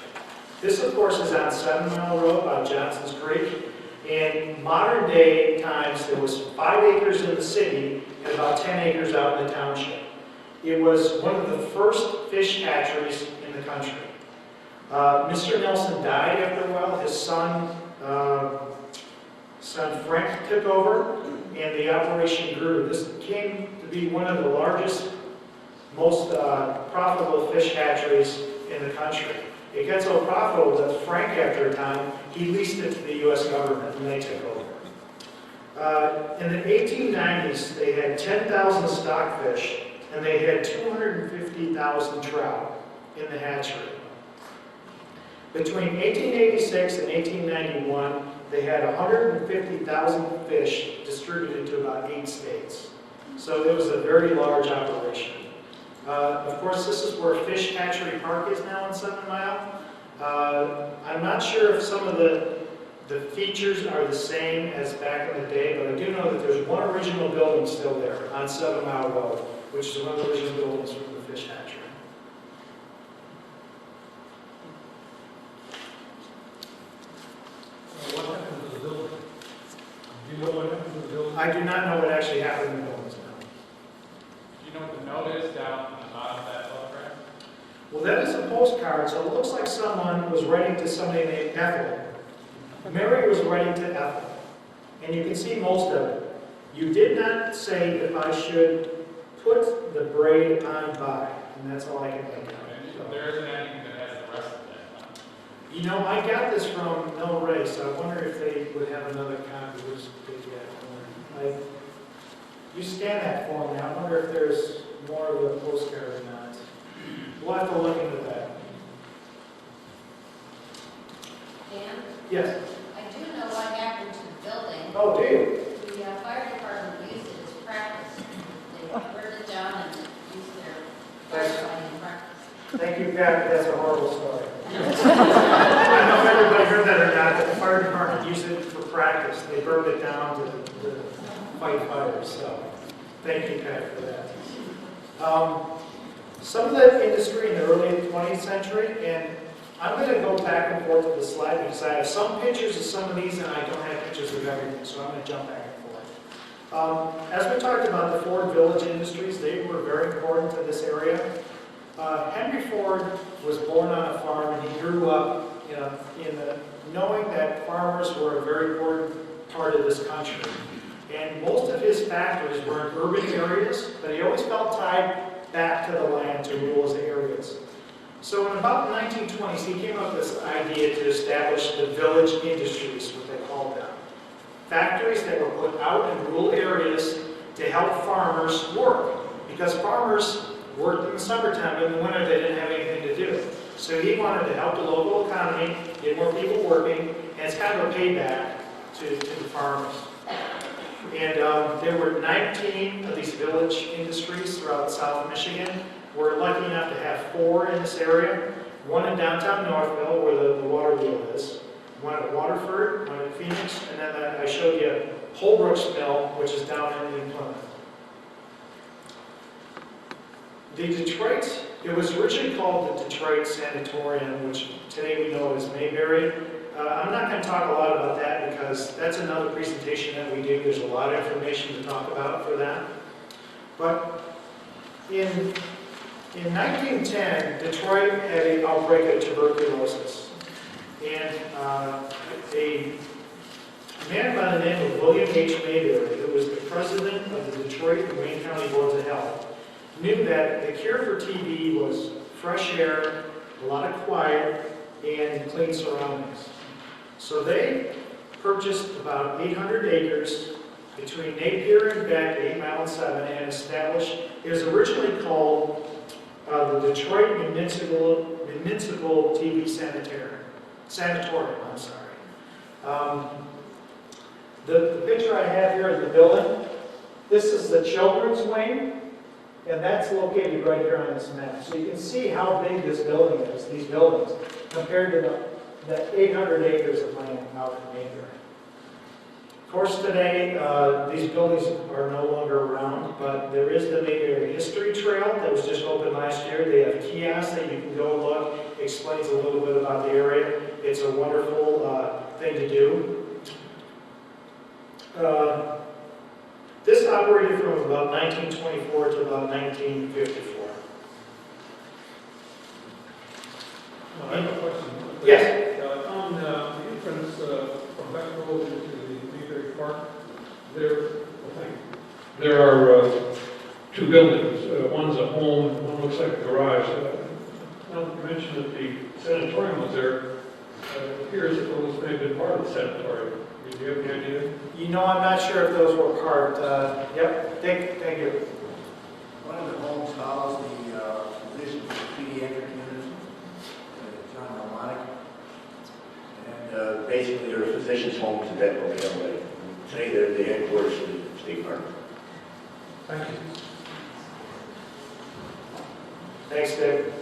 This, of course, is on 7 Mile Road by Johnson's Creek. In modern day times, there was 5 acres in the city and about 10 acres out in the township. It was one of the first fish hatcheries in the country. Mr. Nelson died after a while. His son Frank took over, and the operation grew. This came to be one of the largest, most profitable fish hatcheries in the country. It got so profitable that Frank, after a time, he leased it to the U.S. government, and they took over. In the 1890s, they had 10,000 stockfish, and they had 250,000 trout in the hatchery. Between 1886 and 1891, they had 150,000 fish distributed to about 8 states. So it was a very large operation. Of course, this is where Fish Hatchery Park is now in 7 Mile. I'm not sure if some of the features are the same as back in the day, but I do know that there's one original building still there on 7 Mile Road, which is one of the original buildings from the Fish Hatchery. What happened to the building? Do you know what happened to the building? I do not know what actually happened in the buildings now. Do you know what the note is down at the bottom of that photograph? Well, that is a postcard, so it looks like someone was writing to somebody named Ethel. Mary was writing to Ethel, and you can see most of it. You did not say if I should put the braid on by, and that's all I can think of. And there isn't anything that has the rest of that. You know, I got this from Mel Ray, so I wonder if they would have another copy which they get. You scan that for me. I wonder if there's more of a postcard or not. We'll have to look into that. Dan, Yes. I do know what happened to the building. Oh, do you? The fire department used it as practice. They burned it down and used their firefighting practice. Thank you, Pat. That's a horrible story. I don't know if everybody heard that or not, but the fire department used it for practice. They burned it down to fight fires. So, thank you, Pat, for that. Some of the industry in the early 20th century, and I'm going to go back and forth with the slide because I have some pictures of some of these and I don't have pictures of everything, so I'm going to jump back and forth. As we talked about the Ford Village Industries, they were very important to this area. Henry Ford was born on a farm and he grew up knowing that farmers were a very important part of this country. And most of his factories were in urban areas, but he always felt tied back to the land, to rural areas. So in about the 1920s, he came up with this idea to establish the village industries, what they called them. Factories that were put out in rural areas to help farmers work, because farmers worked in the summertime, in the winter they didn't have anything to do. So he wanted to help the local economy, get more people working, and it's kind of a payback to the farmers. And there were 19 of these village industries throughout South Michigan. We're lucky enough to have 4 in this area. One in downtown Northville, where the water wheel is. One at Waterford, one at Phoenix, and then I showed you Holbrook's Mill, which is down in Plymouth. The Detroit, it was originally called the Detroit Sanatorium, which today we know as Mayberry. I'm not going to talk a lot about that because that's another presentation that we do. There's a lot of information to talk about for that. But in 1910, Detroit had an outbreak of tuberculosis. And a A man by the name of William H. Mayberry, who was the president of the Detroit and Wayne County Boards of Health, knew that the cure for TB was fresh air, a lot of quiet, and clean surroundings. So they purchased about 800 acres between Napier and Beck, 8 Mile and 7, and established, it was originally called the Detroit Municipal TB Sanatorium, I'm sorry. The picture I have here is the building. This is the children's wing, and that's located right here on this map. So you can see how big this building is, these buildings, compared to the 800 acres of land out in Mayberry. Of course, today, these buildings are no longer around, but there is the Mayberry History Trail that was just opened last year. They have kiosks that you can go look. It explains a little bit about the area. It's a wonderful thing to do. This operated from about 1924 to about 1954. I have a question. Yes. On the entrance from Beck Road into the Mayberry Park, there are two buildings. One's a home, one looks like a garage. Now that you mentioned that the sanatorium was there, it appears that those may have been part of the sanatorium. Do you have any idea? You know, I'm not sure if those were part. Yep, thank you. One of the homes housed the physician's pediatric unit, John Harmonic. And basically, there are physicians' homes in that location. Today, they're the headquarters of the State Park. Thank you. Thanks, Dick.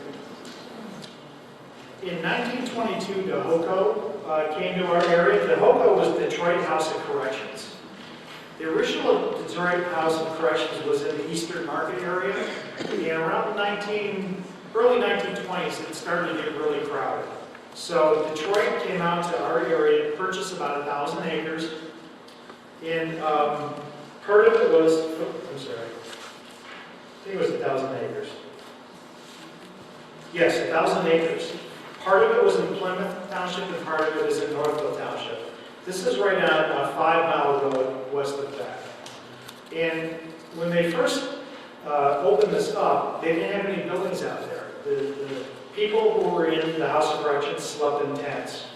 In 1922, the HOCO came to our area. The HOCO was Detroit House of Corrections. The original Detroit House of Corrections was in the Eastern Market area, and around early 1920s, it started to get really crowded. So Detroit came out to our area and purchased about 1,000 acres, and part of it was, I'm sorry, I think it was 1,000 acres. Yes, 1,000 acres. Part of it was in Plymouth Township and part of it is in Northville Township. This is right on a 5-mile road west of Beck. And when they first opened this up, they didn't have any buildings out there. The people who were in the House of Corrections slept in tents.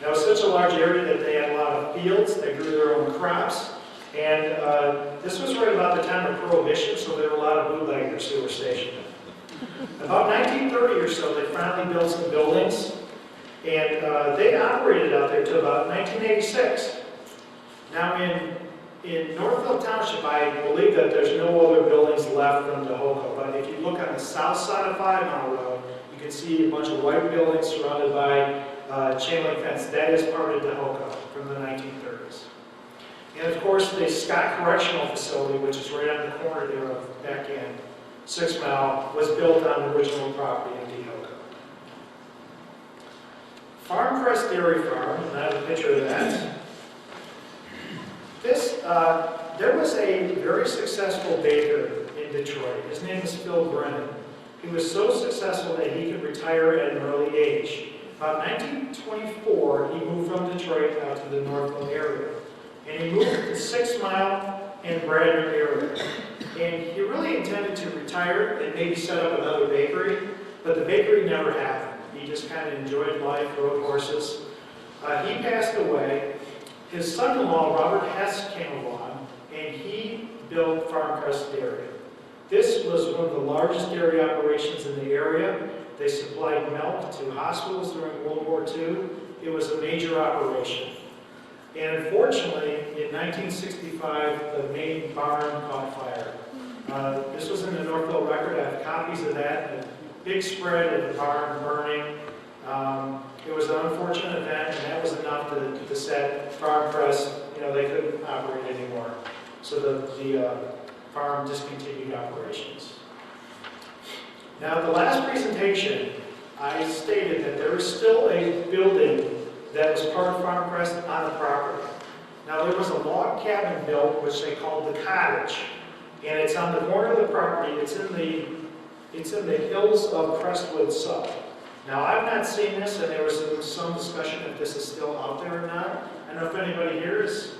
Now, it was such a large area that they had a lot of fields. They grew their own crops. And this was right about the time of Prohibition, so there were a lot of bootleggers who were stationed there. About 1930 or so, they finally built some buildings, and they operated out there till about 1986. Now, in Northville Township, I believe that there's no other buildings left from the HOCO, but if you look on the south side of 5 Mile Road, you can see a bunch of white buildings surrounded by chain link fence. That is part of the HOCO from the 1930s. And of course, the Scott Correctional Facility, which is right on the corner there of Beck and 6 Mile, was built on the original property of the HOCO. Farm Crest Dairy Farm, and I have a picture of that. There was a very successful baker in Detroit. His name is Phil Brennan. He was so successful that he could retire at an early age. About 1924, he moved from Detroit out to the Northville area. And he moved to 6 Mile and Bradner area. And he really intended to retire and maybe set up another bakery, but the bakery never happened. He just kind of enjoyed life, rode horses. He passed away. His son-in-law, Robert Hess, came along, and he built Farm Crest Dairy. This was one of the largest dairy operations in the area. They supplied milk to hospitals during World War II. It was a major operation. And unfortunately, in 1965, the main barn caught fire. This was in the Northville Record. I have copies of that. A big spread of the barn burning. It was an unfortunate event, and that was enough to set Farm Crest, they couldn't operate anymore. So the farm discontinued operations. Now, the last presentation, I stated that there is still a building that was part of Farm Crest on the property. Now, there was a log cabin built, which they called the cottage, and it's on the corner of the property. It's in the hills of Crestwood Sub. Now, I've not seen this, and there was some discussion if this is still out there or not. I don't know if anybody here has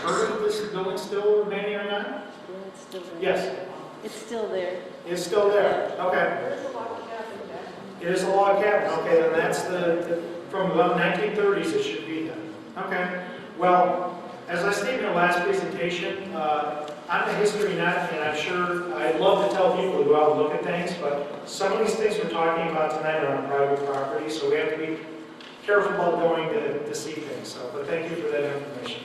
heard of this building still remaining or not? Yeah, it's still there. Yes, It's still there. it's still there, okay. There's a log cabin back. It is a log cabin, okay, then that's from about 1930s it should be then. Okay, well, as I stated in the last presentation, I'm a history nut, and I'm sure I'd love to tell people to go out and look at things, but some of these things we're talking about tonight are on private property, so we have to be careful about going to see things. So, but thank you for that information.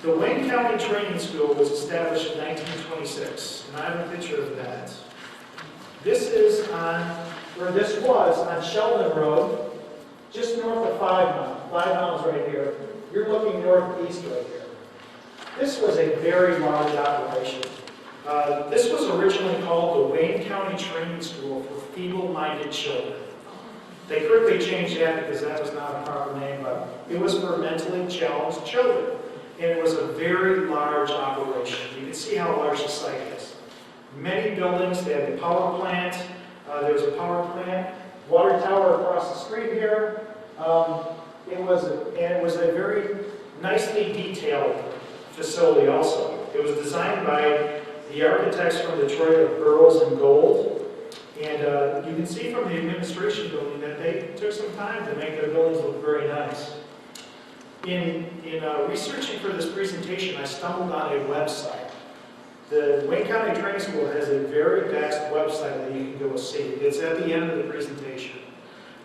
The Wayne County Training School was established in 1926, and I have a picture of that. This is on, or this was on Sheldon Road, just north of 5 miles. 5 miles right here. You're looking northeast right here. This was a very large operation. This was originally called the Wayne County Training School for Feeble-Minded Children. They quickly changed that because that was not a proper name, but it was for mentally challenged children. And it was a very large operation. You can see how large the site is. Many buildings, they had the power plant, there was a power plant, water tower across the street here. It was a very nicely detailed facility also. It was designed by the architects from Detroit of Burroughs and Gold. And you can see from the administration building that they took some time to make their buildings look very nice. In researching for this presentation, I stumbled on a website. The Wayne County Training School has a very vast website that you can go see. It's at the end of the presentation.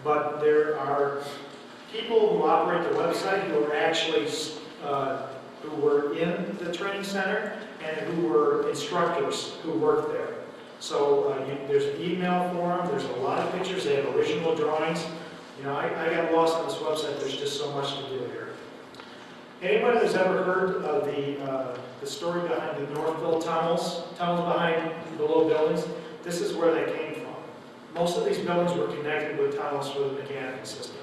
But there are people who operate the website who are actually who were in the training center and who were instructors who worked there. So there's an email for them, there's a lot of pictures, they have original drawings. You know, I got lost on this website, there's just so much to do here. Anyone who's ever heard of the story behind the Northville tunnels behind below buildings, this is where they came from. Most of these buildings were connected with tunnels for the mechanical system.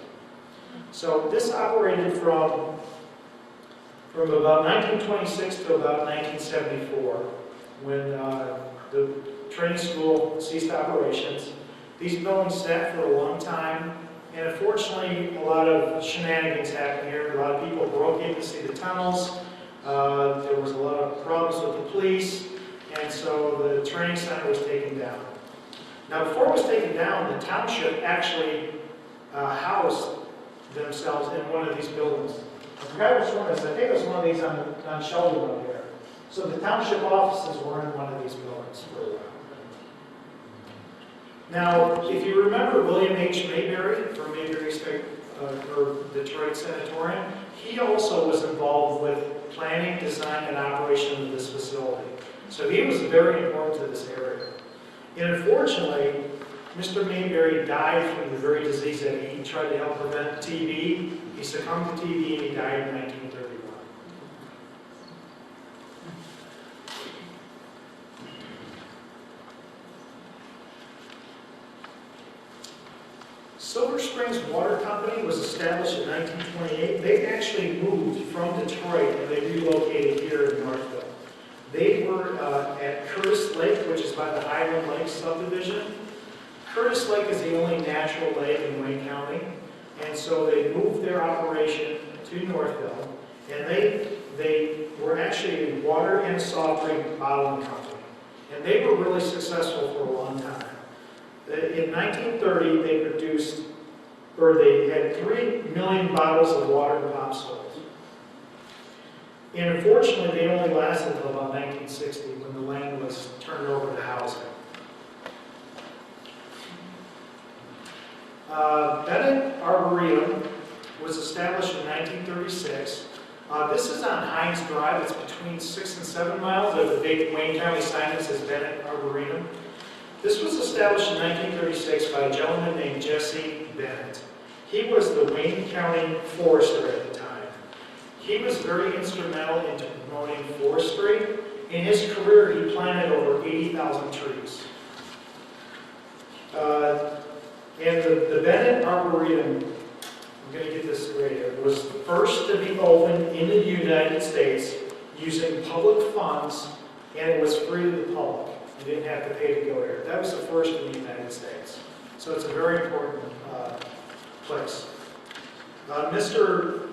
So this operated from about 1926 to about 1974, when the training school ceased operations. These buildings sat for a long time, and unfortunately, a lot of shenanigans happened here. A lot of people broke in to see the tunnels. There was a lot of problems with the police, and so the training center was taken down. Now, before it was taken down, the township actually housed themselves in one of these buildings. I forgot which one it is. I think it was one of these on Sheldon Road here. So the township offices were in one of these buildings for a while. Now, if you remember William H. Mayberry from Mayberry State, or Detroit Sanatorium, he also was involved with planning, design, and operation of this facility. So he was very important to this area. And unfortunately, Mr. Mayberry died from the very disease that he tried to help prevent, TB. He succumbed to TB and he died in 1931. Silver Springs Water Company was established in 1928. They actually moved from Detroit and they relocated here in Northville. They were at Curtis Lake, which is by the Highland Lake subdivision. Curtis Lake is the only natural lake in Wayne County, and so they moved their operation to Northville, and they were actually a water and soft drink bottling company, and they were really successful for a long time. In 1930, they produced, or they had 3 million bottles of water and pop sold. And unfortunately, they only lasted until about 1960 when the land was turned over to housing. Bennett Arboretum was established in 1936. This is on Hines Drive. It's between 6 and 7 miles of the big Wayne County sign that says Bennett Arboretum. This was established in 1936 by a gentleman named Jesse Bennett. He was the Wayne County forester at the time. He was very instrumental in promoting forestry. In his career, he planted over 80,000 trees. And the Bennett Arboretum, I'm going to get this right here, was the first to be opened in the United States using public funds, and it was free to the public. You didn't have to pay to go there. That was the first in the United States. So it's a very important place. Mr.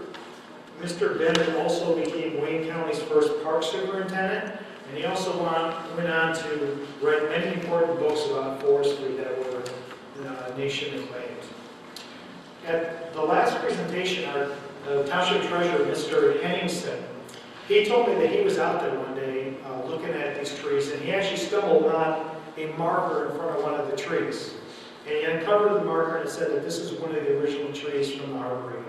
Brennan also became Wayne County's first park superintendent, and he also went on to write many important books about forestry that were nation acclaimed. At the last presentation, our township treasurer, Mr. Henningston, he told me that he was out there one day looking at these trees, and he actually stumbled on a marker in front of one of the trees. And he uncovered the marker and said that this is one of the original trees from the Arboretum.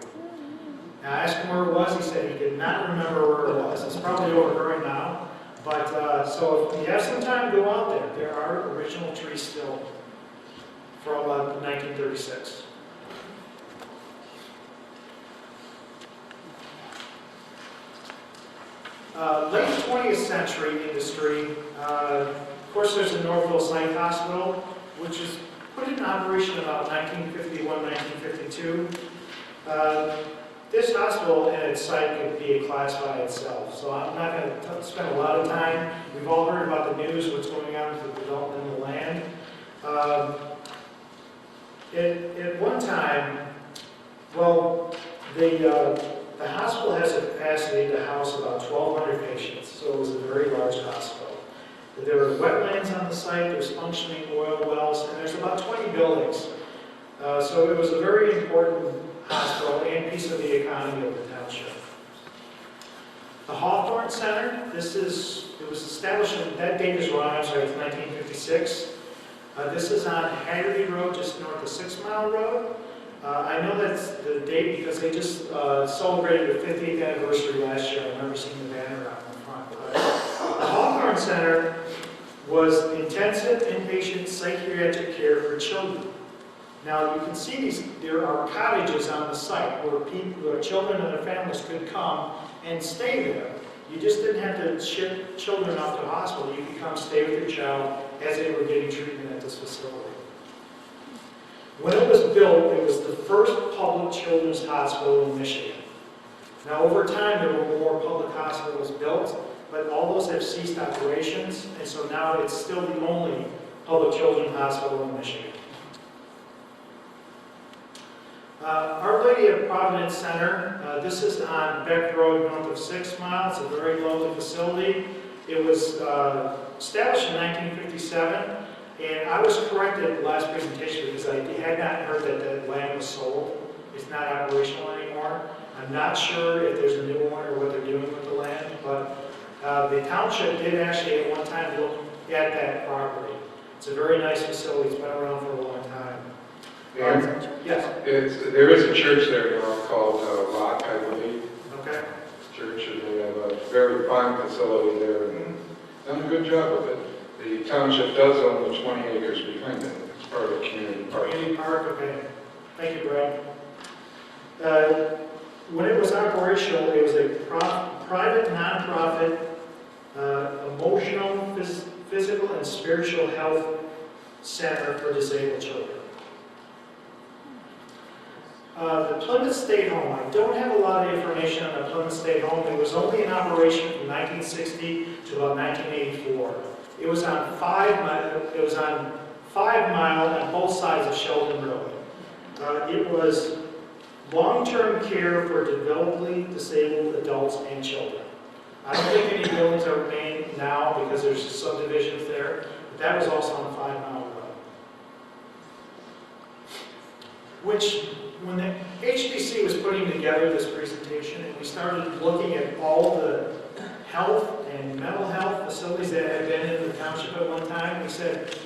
Now, I asked him where it was. He said he did not remember where it was. It's probably over right now. But so if you have some time, go out there. There are original trees still from 1936. Late 20th century industry. Of course, there's the Northville Site Hospital, which is put in operation about 1951, 1952. This hospital and its site could be a class by itself, so I'm not going to spend a lot of time. We've all heard about the news, what's going on with the development of the land. At one time, well, the hospital has a capacity to house about 1,200 patients, so it was a very large hospital. There were wetlands on the site, there's functioning oil wells, and there's about 20 buildings. So it was a very important hospital and piece of the economy of the township. The Hawthorne Center, it was established, that date is wrong, I'm sorry, it's 1956. This is on Hatchery Road, just north of 6 Mile Road. I know that's the date because they just celebrated the 50th anniversary last year. I remember seeing the banner out in front. But the Hawthorne Center was intensive inpatient psychiatric care for children. Now you can see there are cottages on the site where children and their families could come and stay there. You just didn't have to ship children off to the hospital. You could come stay with your child as they were getting treatment at this facility. When it was built, it was the first public children's hospital in Michigan. Now over time there were more public hospitals built, but all those have ceased operations, and so now it's still the only public children's hospital in Michigan. Our Lady of Providence Center, this is on Beck Road north of 6 Mile. It's a very lovely facility. It was established in 1957, and I was corrected at the last presentation because I had not heard that the land was sold. It's not operational anymore. I'm not sure if there's a new one or what they're doing with the land, but the township did actually at one time look at that property. It's a very nice facility. It's been around for a long time. Yes? There is a church there now called Rock, I believe. Okay. Church, and they have a very fine facility there, and done a good job with it. The township does own the 20 acres behind it. It's part of the community park. Community park, okay. Thank you, Brad. When it was operational, it was a private, non-profit, emotional, physical, and spiritual health center for disabled children. The Plymouth State Home, I don't have a lot of information on the Plymouth State Home. It was only in operation from 1960 to about 1984. It was on 5 Mile on both sides of Sheldon Road. It was long-term care for developmentally disabled adults and children. I don't think any buildings are remain now because there's subdivisions there, but that was also on 5 Mile Road. Which, when the HBC was putting together this presentation and we started looking at all the health and mental health facilities that had been in the township at one time, we said,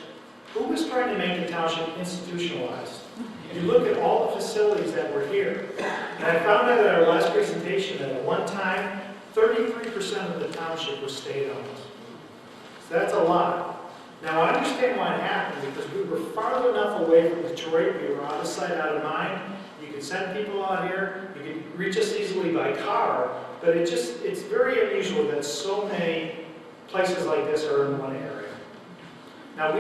who was trying to make the township institutionalized? You look at all the facilities that were here, and I found out at our last presentation that at one time, 33% of the township was state-owned. So that's a lot. Now, I understand why it happened, because we were far enough away from Detroit, we were out of sight, out of mind. You could send people out here, you could reach us easily by car, but it's very unusual that so many places like this are in one area. Now,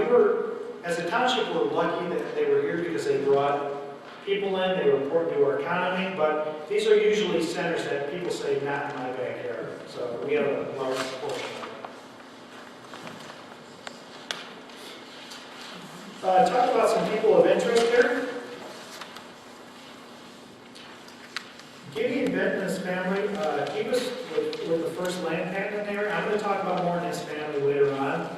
as a township, we're lucky that they were here because they brought people in, they were important to our economy, but these are usually centers that people say, not in my backyard. So we have a large portion of Talk about some people of interest here. Gideon Benton and his family, he was with the first land patent there. I'm going to talk about more in his family later on.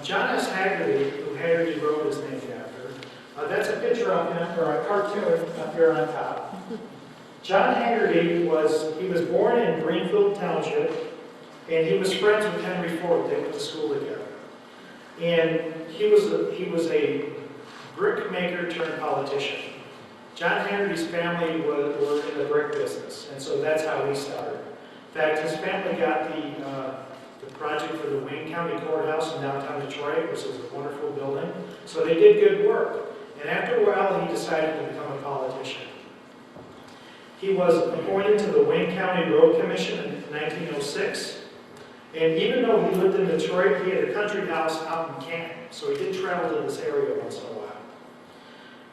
John S. Haggerty, who Hatchery Road is named after. That's a picture of him, or a cartoon up here on top. John Haggerty was born in Northville Township, and he was friends with Henry Ford. They went to school together. And he was a brick maker turned politician. John Haggerty's family were in the brick business, and so that's how he started. In fact, his family got the project for the Wayne County Courthouse in downtown Detroit, which is a wonderful building. So they did good work. And after a while, he decided to become a politician. He was appointed to the Wayne County Road Commission in 1906. And even though he lived in Detroit, he had a country house out in Canton. So he did travel to this area once in a while.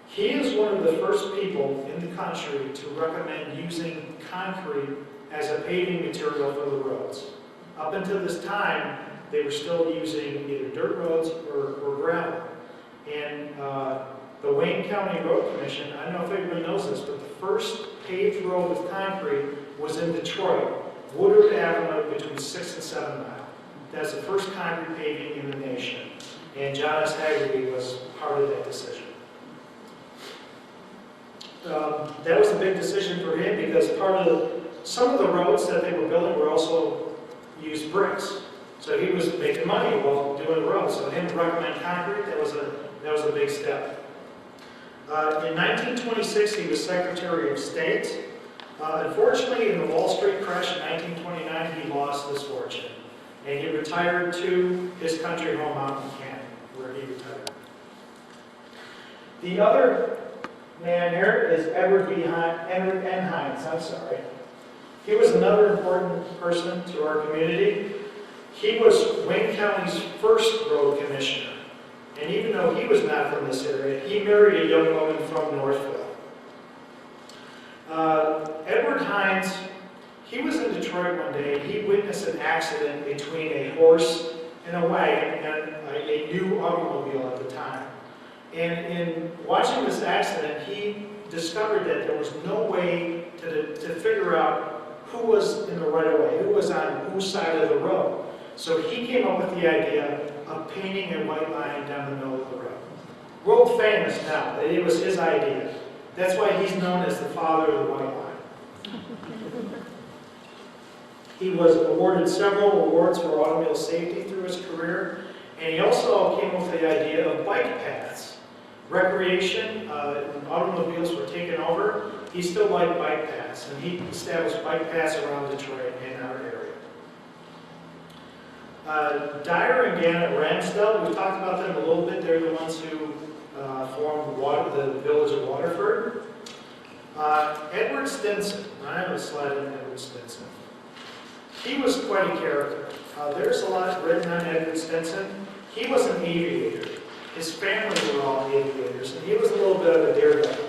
He is one of the first people in the country to recommend using concrete as a paving material for the roads. Up until this time, they were still using either dirt roads or gravel. And the Wayne County Road Commission, I don't know if anybody knows this, but the first paved road with concrete was in Detroit, Woodward Avenue between 6 and 7 Mile. That's the first concrete paving in the nation. And John S. Haggerty was part of that decision. That was a big decision for him because some of the roads that they were building were also used bricks. So he was making money while doing the roads. So him to recommend concrete, that was a big step. In 1926, he was Secretary of State. Unfortunately, in the Wall Street crash in 1929, he lost his fortune. And he retired to his country home out in Canton, where he retired. The other man here is Edward N. Hines. I'm sorry. He was another important person to our community. He was Wayne County's first road commissioner. And even though he was not from this area, he married a young woman from Northville. Edward Hines, he was in Detroit one day. He witnessed an accident between a horse and a wagon and a new automobile at the time. And in watching this accident, he discovered that there was no way to figure out who was in the right of way, who was on whose side of the road. So he came up with the idea of painting a white line down the middle of the road. World famous now, it was his idea. That's why he's known as the father of the white line. He was awarded several awards for automobile safety through his career, and he also came up with the idea of bike paths. Recreation, when automobiles were taken over, he still liked bike paths, and he established bike paths around Detroit and our area. Dyer and Gannett Ramsdell, we've talked about them a little bit. They're the ones who formed the village of Waterford. Edward Stinson, I have a slide on Edward Stinson. He was quite a character. There's a lot written on Edward Stinson. He was an aviator. His family were all aviators, and he was a little bit of a daredevil.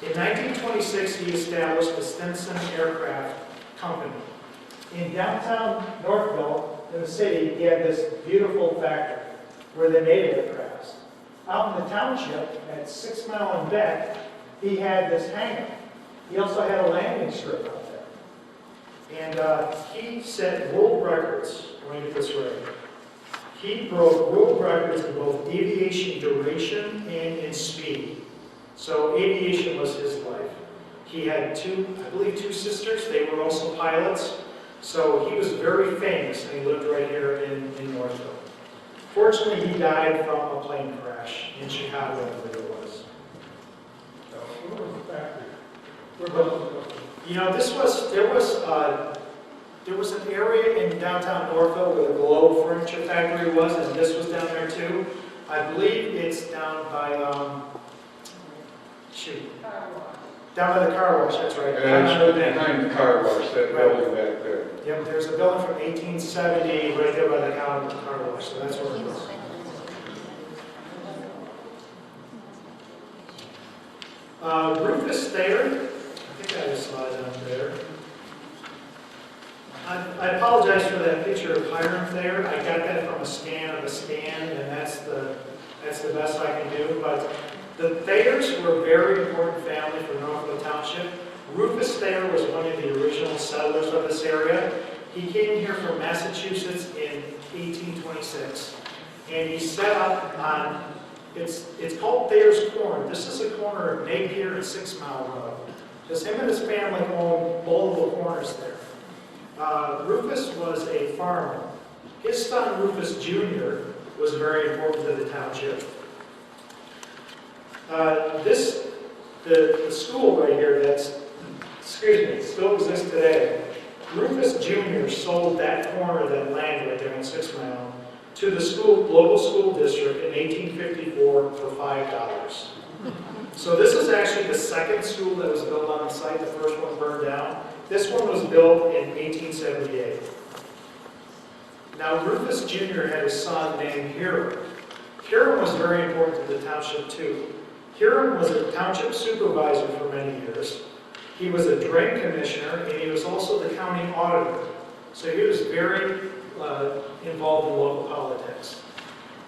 In 1926, he established the Stinson Aircraft Company. In downtown Northville, in the city, he had this beautiful factory where they made aircrafts. Out in the township, at 6 Mile and Beck, he had this hangar. He also had a landing strip out there. And he set world records, let me get this right. He broke world records in both aviation duration and in speed. So aviation was his life. He had I believe two sisters. They were also pilots. So he was very famous, and he lived right here in Northville. Fortunately, he died from a plane crash in Chicago, I believe it was. Where was the factory? You know, there was an area in downtown Northville where the Globe Furniture Factory was, and this was down there too. I believe it's down by, down by the car wash, that's right. And it's behind the car wash, that building back there. Yep, there's a building from 1870 right there by the car wash, so that's where it is. Rufus Thayer, I think I have a slide on there. I apologize for that picture of Hiram Thayer. I got that from a scan of a scan, and that's the That's the best I can do, but the Thayers were a very important family for Northville Township. Rufus Thayer was one of the original settlers of this area. He came here from Massachusetts in 1826, and he set up on, it's called Thayer's Corner. This is a corner of Napier and 6 Mile Road. Just him and his family owned multiple corners there. Rufus was a farmer. His son, Rufus Jr., was very important to the township. The school right here still exists today. Rufus Jr. sold that corner of that land right there on 6 Mile to the local school district in 1854 for $5. So this is actually the second school that was built on the site. The first one burned down. This one was built in 1878. Now Rufus Jr. had a son named Hiram. Hiram was very important to the township too. Hiram was a township supervisor for many years. He was a drain commissioner, and he was also the county auditor. So he was very involved in local politics.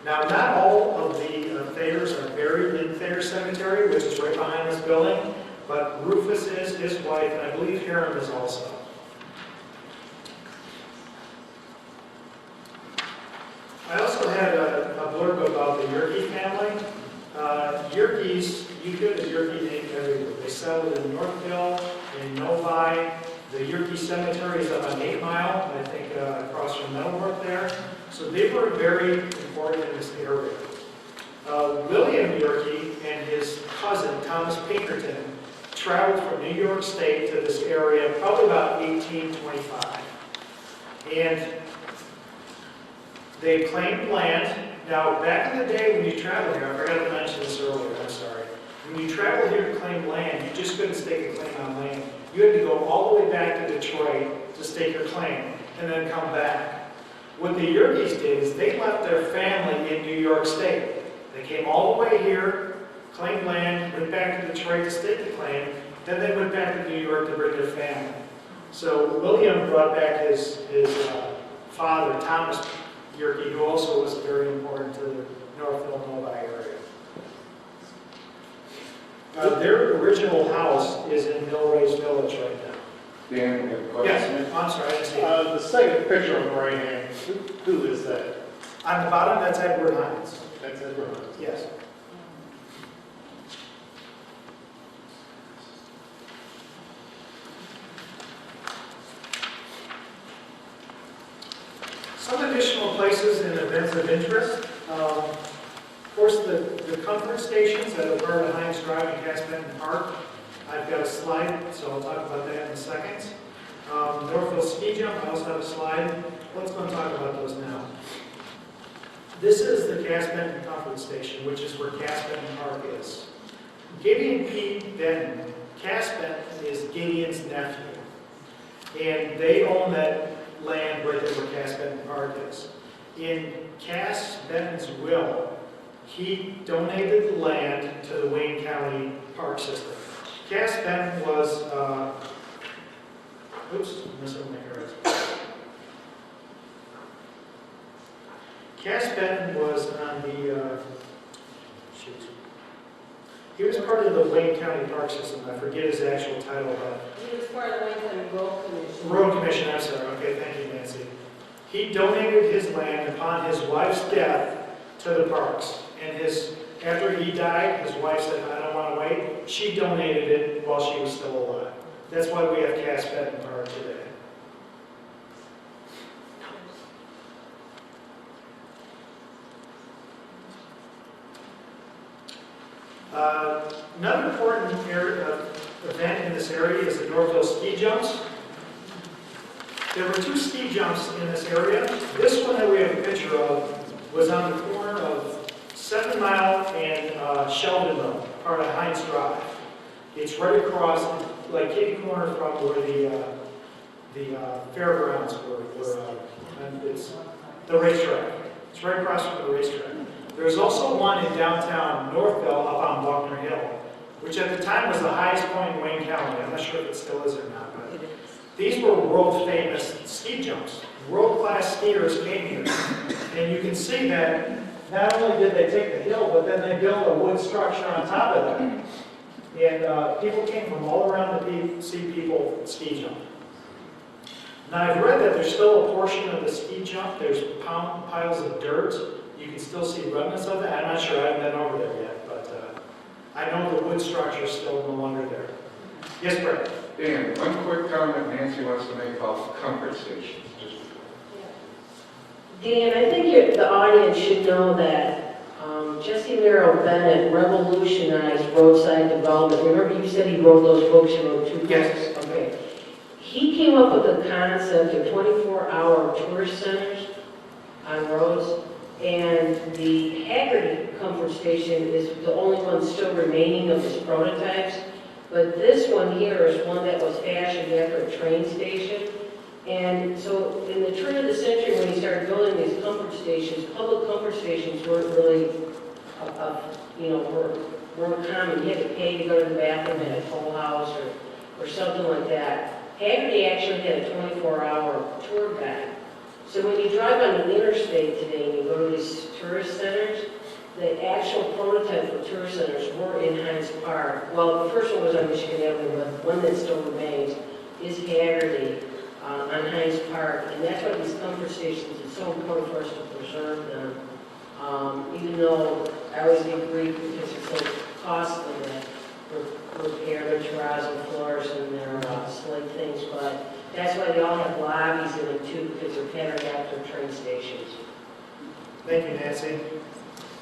Now, not all of the Thayers are buried in Thayer Cemetery, which is right behind this building, but Rufus is, his wife, and I believe Hiram is also. I also had a blurb about the Yerke family. Yerkes, you get a Yerke name everywhere. They settled in Northville, in Novi. The Yerke Cemetery is up on 8 Mile, I think across from Meadowbrook there. So they were very important in this area. William Yerke and his cousin, Thomas Pinkerton, traveled from New York State to this area probably about 1825. And they claimed land. Now, back in the day when you traveled here, I forgot to mention this earlier, I'm sorry. When you traveled here to claim land, you just couldn't stake a claim on land. You had to go all the way back to Detroit to stake your claim and then come back. What the Yerkes did is they left their family in New York State. They came all the way here, claimed land, went back to Detroit to stake the claim, then they went back to New York to bring their family. So William brought back his father, Thomas Yerke, who also was very important to the Northville, Novi area. Their original house is in Millrace Village right now. Dan, we have a question. Yes, I'm sorry, I didn't see it. The second picture on the right hand, who is that? On the bottom, that's Edward Hines. That's Edward. Yes. Some additional places and events of interest. Of course, the comfort stations that are part of Hines Drive and Cass Benton Park. I've got a slide, so I'll talk about that in a second. Northville Ski Jump, I also have a slide. Let's go and talk about those now. This is the Cass Benton Comfort Station, which is where Cass Benton Park is. Gideon P. Benton, Cass Benton is Gideon's nephew. And they own that land right there where Cass Benton Park is. In Cass Benton's will, he donated the land to the Wayne County Park System. Cass Benton was, Cass Benton was on the, he was part of the Wayne County Park System. I forget his actual title, but He was part of the Wayne County Road Commission. Road Commission, I'm sorry. Okay, thank you, Nancy. He donated his land upon his wife's death to the parks. And after he died, his wife said, I don't want to wait. She donated it while she was still alive. That's why we have Cass Benton Park today. Another important event in this area is the Northville ski jumps. There were 2 ski jumps in this area. This one that we have a picture of was on the corner of 7 Mile and Sheldon Road, part of Hines Drive. It's right across, like kitty corner from where the fairgrounds were and it's the racetrack. It's right across from the racetrack. There's also one in downtown Northville up on Buckner Hill, which at the time was the highest point in Wayne County. I'm not sure if it still is or not, but these were world-famous ski jumps. World-class skiers came here. And you can see that not only did they take the hill, but then they built a wood structure on top of that. And people came from all around to see people ski jump. Now, I've read that there's still a portion of the ski jump. There's piles of dirt. You can still see remnants of that. I'm not sure. I haven't been over there yet, but I know the wood structure is still no longer there. Yes, Brett? Dan, one quick comment Nancy wants to make about comfort stations. Just Dan, I think the audience should know that Jesse Merrill Bennett revolutionized roadside development. Remember you said he wrote those books, he wrote 2 books? Yes. Okay. He came up with the concept of 24-hour tourist centers on roads, and the Hatchery Comfort Station is the only one still remaining of his prototypes. But this one here is one that was fashioned after a train station. And so in the turn of the century, when he started building these comfort stations, public comfort stations weren't really, weren't common. You had to pay to go to the bathroom at a toll house or something like that. Hatchery actually had a 24-hour tour guide. So when you drive on the interstate today and you go to these tourist centers, the actual prototype for tourist centers were in Hines Park. Well, the first one was on Michigan Avenue, but one that still remains is Hatchery on Hines Park. And that's why these comfort stations, it's so important for us to preserve them. Even though I always get grief because it's so costly to repair their terrazzo floors and their slate things, but that's why they all have lobbies in them too, because they're patterned after train stations. Thank you, Nancy.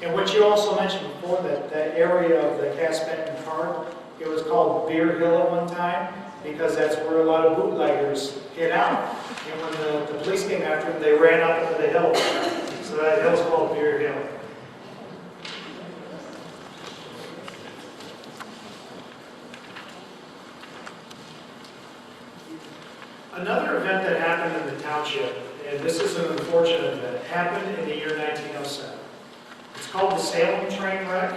And what you also mentioned before, that area of the Cass Benton Park, it was called Beer Hill at one time because that's where a lot of bootleggers hid out. And when the police came after them, they ran up into the hill. So that hill's called Beer Hill. Another event that happened in the township, and this is an unfortunate event, happened in the year 1907. It's called the Salem train wreck,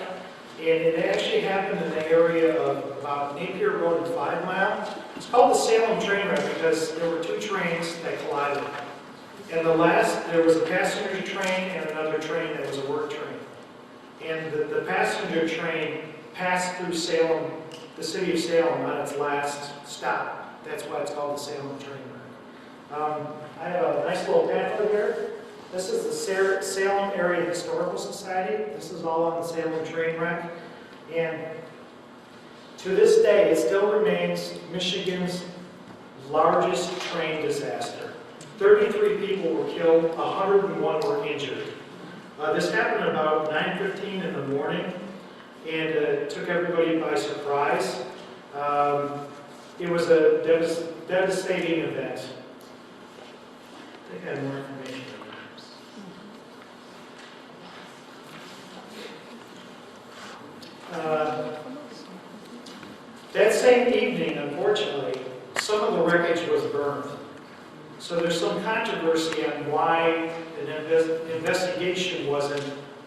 and it actually happened in the area of about Napier Road and 5 Mile. It's called the Salem train wreck because there were 2 trains that collided. And there was a passenger train and another train that was a work train. And the passenger train passed through Salem, the city of Salem, on its last stop. That's why it's called the Salem train wreck. I have a nice little pamphlet here. This is the Salem Area Historical Society. This is all on the Salem train wreck. And to this day, it still remains Michigan's largest train disaster. 33 people were killed, 101 were injured. This happened about 9:15 in the morning, and it took everybody by surprise. It was a devastating event. I think I have more information on that. That same evening, unfortunately, some of the wreckage was burned. So there's some controversy on why an investigation wasn't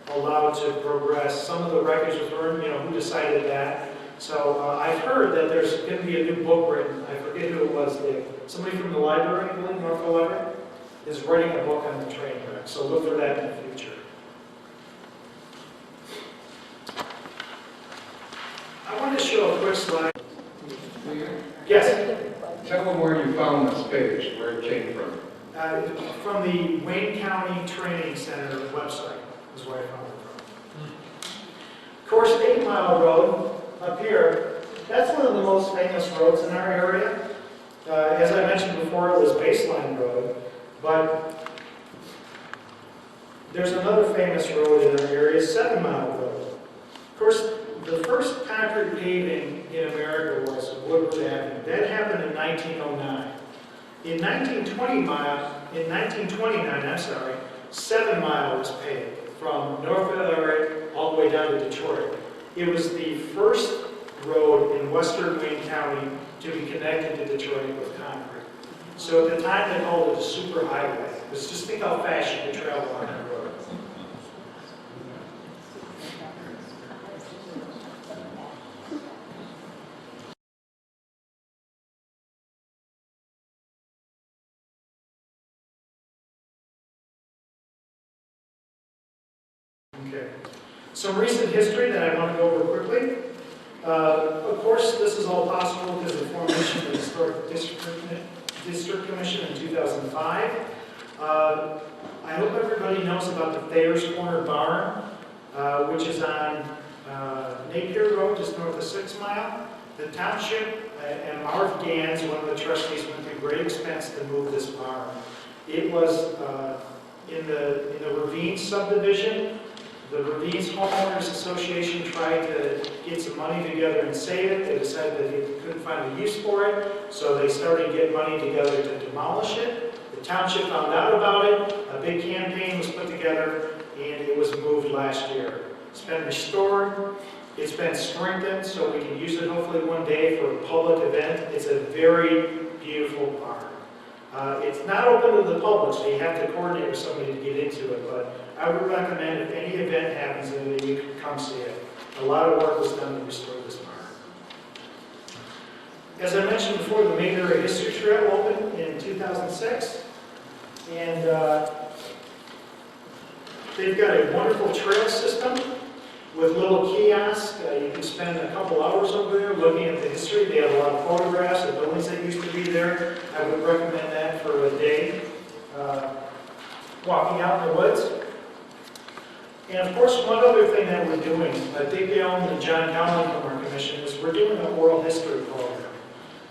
allowed to progress. Some of the wreckage was burned, who decided that? So I've heard that there's going to be a new book written. I forget who it was. Somebody from the library, I believe, Northville Library, is writing a book on the train wreck. So look for that in the future. I want to show a quick slide. Yes? tell them where you found this page, where it came from. From the Wayne County Training Center website is where I found it from. Of course, 8 Mile Road up here, that's one of the most famous roads in our area. As I mentioned before, it was Baseline Road, but there's another famous road in our area, 7 Mile Road. Of course, the first concrete paving in America was Woodward Avenue. That happened in 1909. In 1929, 7 Mile was paved from Northville area all the way down to Detroit. It was the first road in western Wayne County to be connected to Detroit with concrete. So at the time they called it a super highway. Just think how fast you could travel on that road. Okay. Some recent history that I want to go over quickly. Of course, this is all possible because of the formation of the Historic District Commission in 2005. I hope everybody knows about the Thayer's Corner Barn, which is on Napier Road, just north of 6 Mile. The township and Marv Gans, one of the trustees, went to great expense to move this barn. It was in the Ravine subdivision. The Ravines Homeowners Association tried to get some money together and save it. They decided that they couldn't find a use for it, so they started getting money together to demolish it. The township found out about it. A big campaign was put together, and it was moved last year. It's been restored. It's been strengthened, so we can use it hopefully one day for a public event. It's a very beautiful barn. It's not open to the public, so you have to coordinate with somebody to get into it, but I would recommend if any event happens that you can come see it. A lot of work was done to restore this barn. As I mentioned before, the Mayberry History Trail opened in 2006, and they've got a wonderful trail system with little kiosks. You can spend a couple hours over there looking at the history. They have a lot of photographs of buildings that used to be there. I would recommend that for a day, walking out in the woods. And of course, one other thing that we're doing, Dick Dale and John Connolly from our commission, is we're doing an oral history program.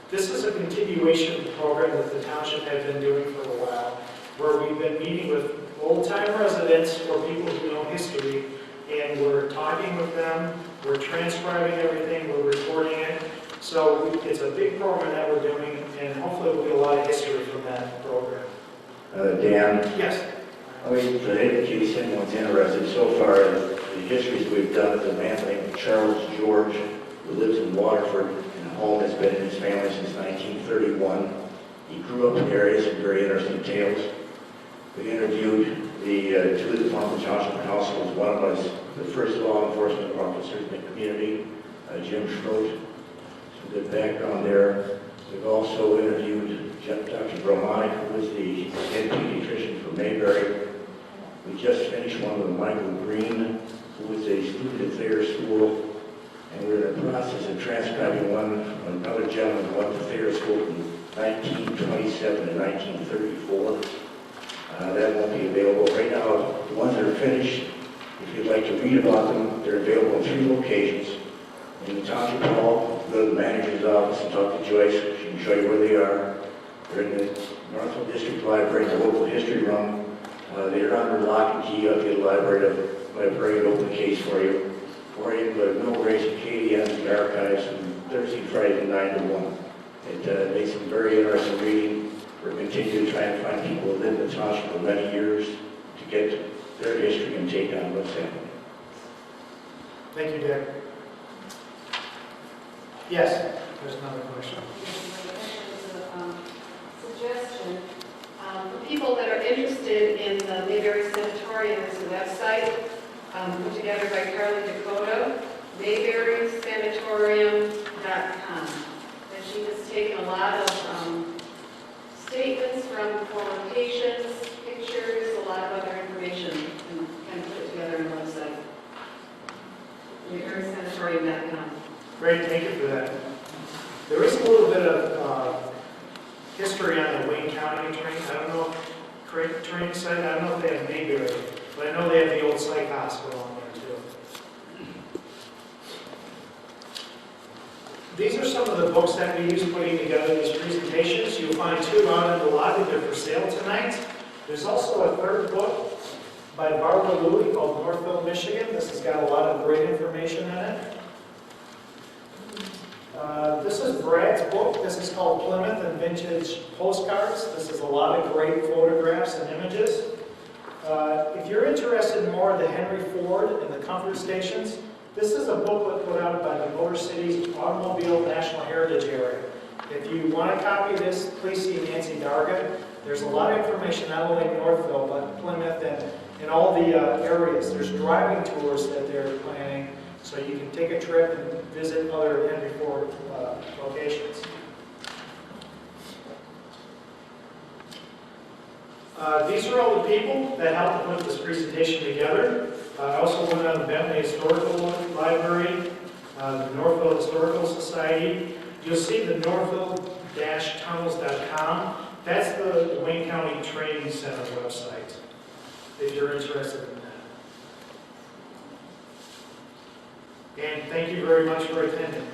This is a continuation of the program that the township had been doing for a while, where we've been meeting with old-time residents or people who know history, and we're talking with them, we're transcribing everything, we're recording it. So it's a big program that we're doing, and hopefully we'll get a lot of history from that program. Dan? Yes? I mean, for if anyone's interested, so far, the histories we've done is a man named Charles George, who lives in Waterford, and home has been in his family since 1931. He grew up in the area, some very interesting tales. We interviewed the two of the Plymouth Township Councils. One was the first law enforcement officer in the community, Jim Schroet. Some good background there. We've also interviewed Dr. Bromonic, who was the head pediatrician for Mayberry. We just finished one with Michael Green, who was a student at Thayer School. And we're in the process of transcribing another gentleman who went to Thayer School from 1927 to 1934. That won't be available. Right now, the ones that are finished, if you'd like to read about them, they're available in 3 locations. In the Township Hall, go to the manager's office and talk to Joyce. She can show you where they are. They're in the Northville District Library, the local history room. They're under lock and key. I'll get a librarian to open the case for you. Or you can go to Mill Race and KDM's the archives from Thursday, Friday, 9 to 1. It makes some very interesting reading. We're continuing to try and find people who live in the township for many years to get their history and take on what's happening. Thank you, Dick. Yes, there's another question. Suggestion. For people that are interested in the Mayberry Sanatorium, there's a website put together by Carly Dakota, mayberrysanatorium.com. And she has taken a lot of statements from former patients, pictures, a lot of other information, and kind of put it together on a website. mayberrysanatorium.com. Great, thank you for that. There is a little bit of history on the Wayne County training. I don't know, training site, I don't know if they have Mayberry, but I know they have the old psych hospital on there too. These are some of the books that we use putting together these presentations. You'll find 2 out in the lobby. They're for sale tonight. There's also a 3rd book by Barbara Louie called Northville, Michigan. This has got a lot of great information in it. This is Brad's book. This is called Plymouth and Vintage Postcards. This is a lot of great photographs and images. If you're interested in more of the Henry Ford and the comfort stations, this is a booklet put out by the Motor Cities Automobile National Heritage Area. If you want a copy of this, please see Nancy Darga. There's a lot of information, not only in Northville, but Plymouth and in all the areas. There's driving tours that they're planning, so you can take a trip and visit other Henry Ford locations. These are all the people that helped to put this presentation together. I also went on the Bentley Historical Library, the Northville Historical Society. You'll see the northville-tunnels.com. That's the Wayne County Training Center website, if you're interested in that. And thank you very much for attending.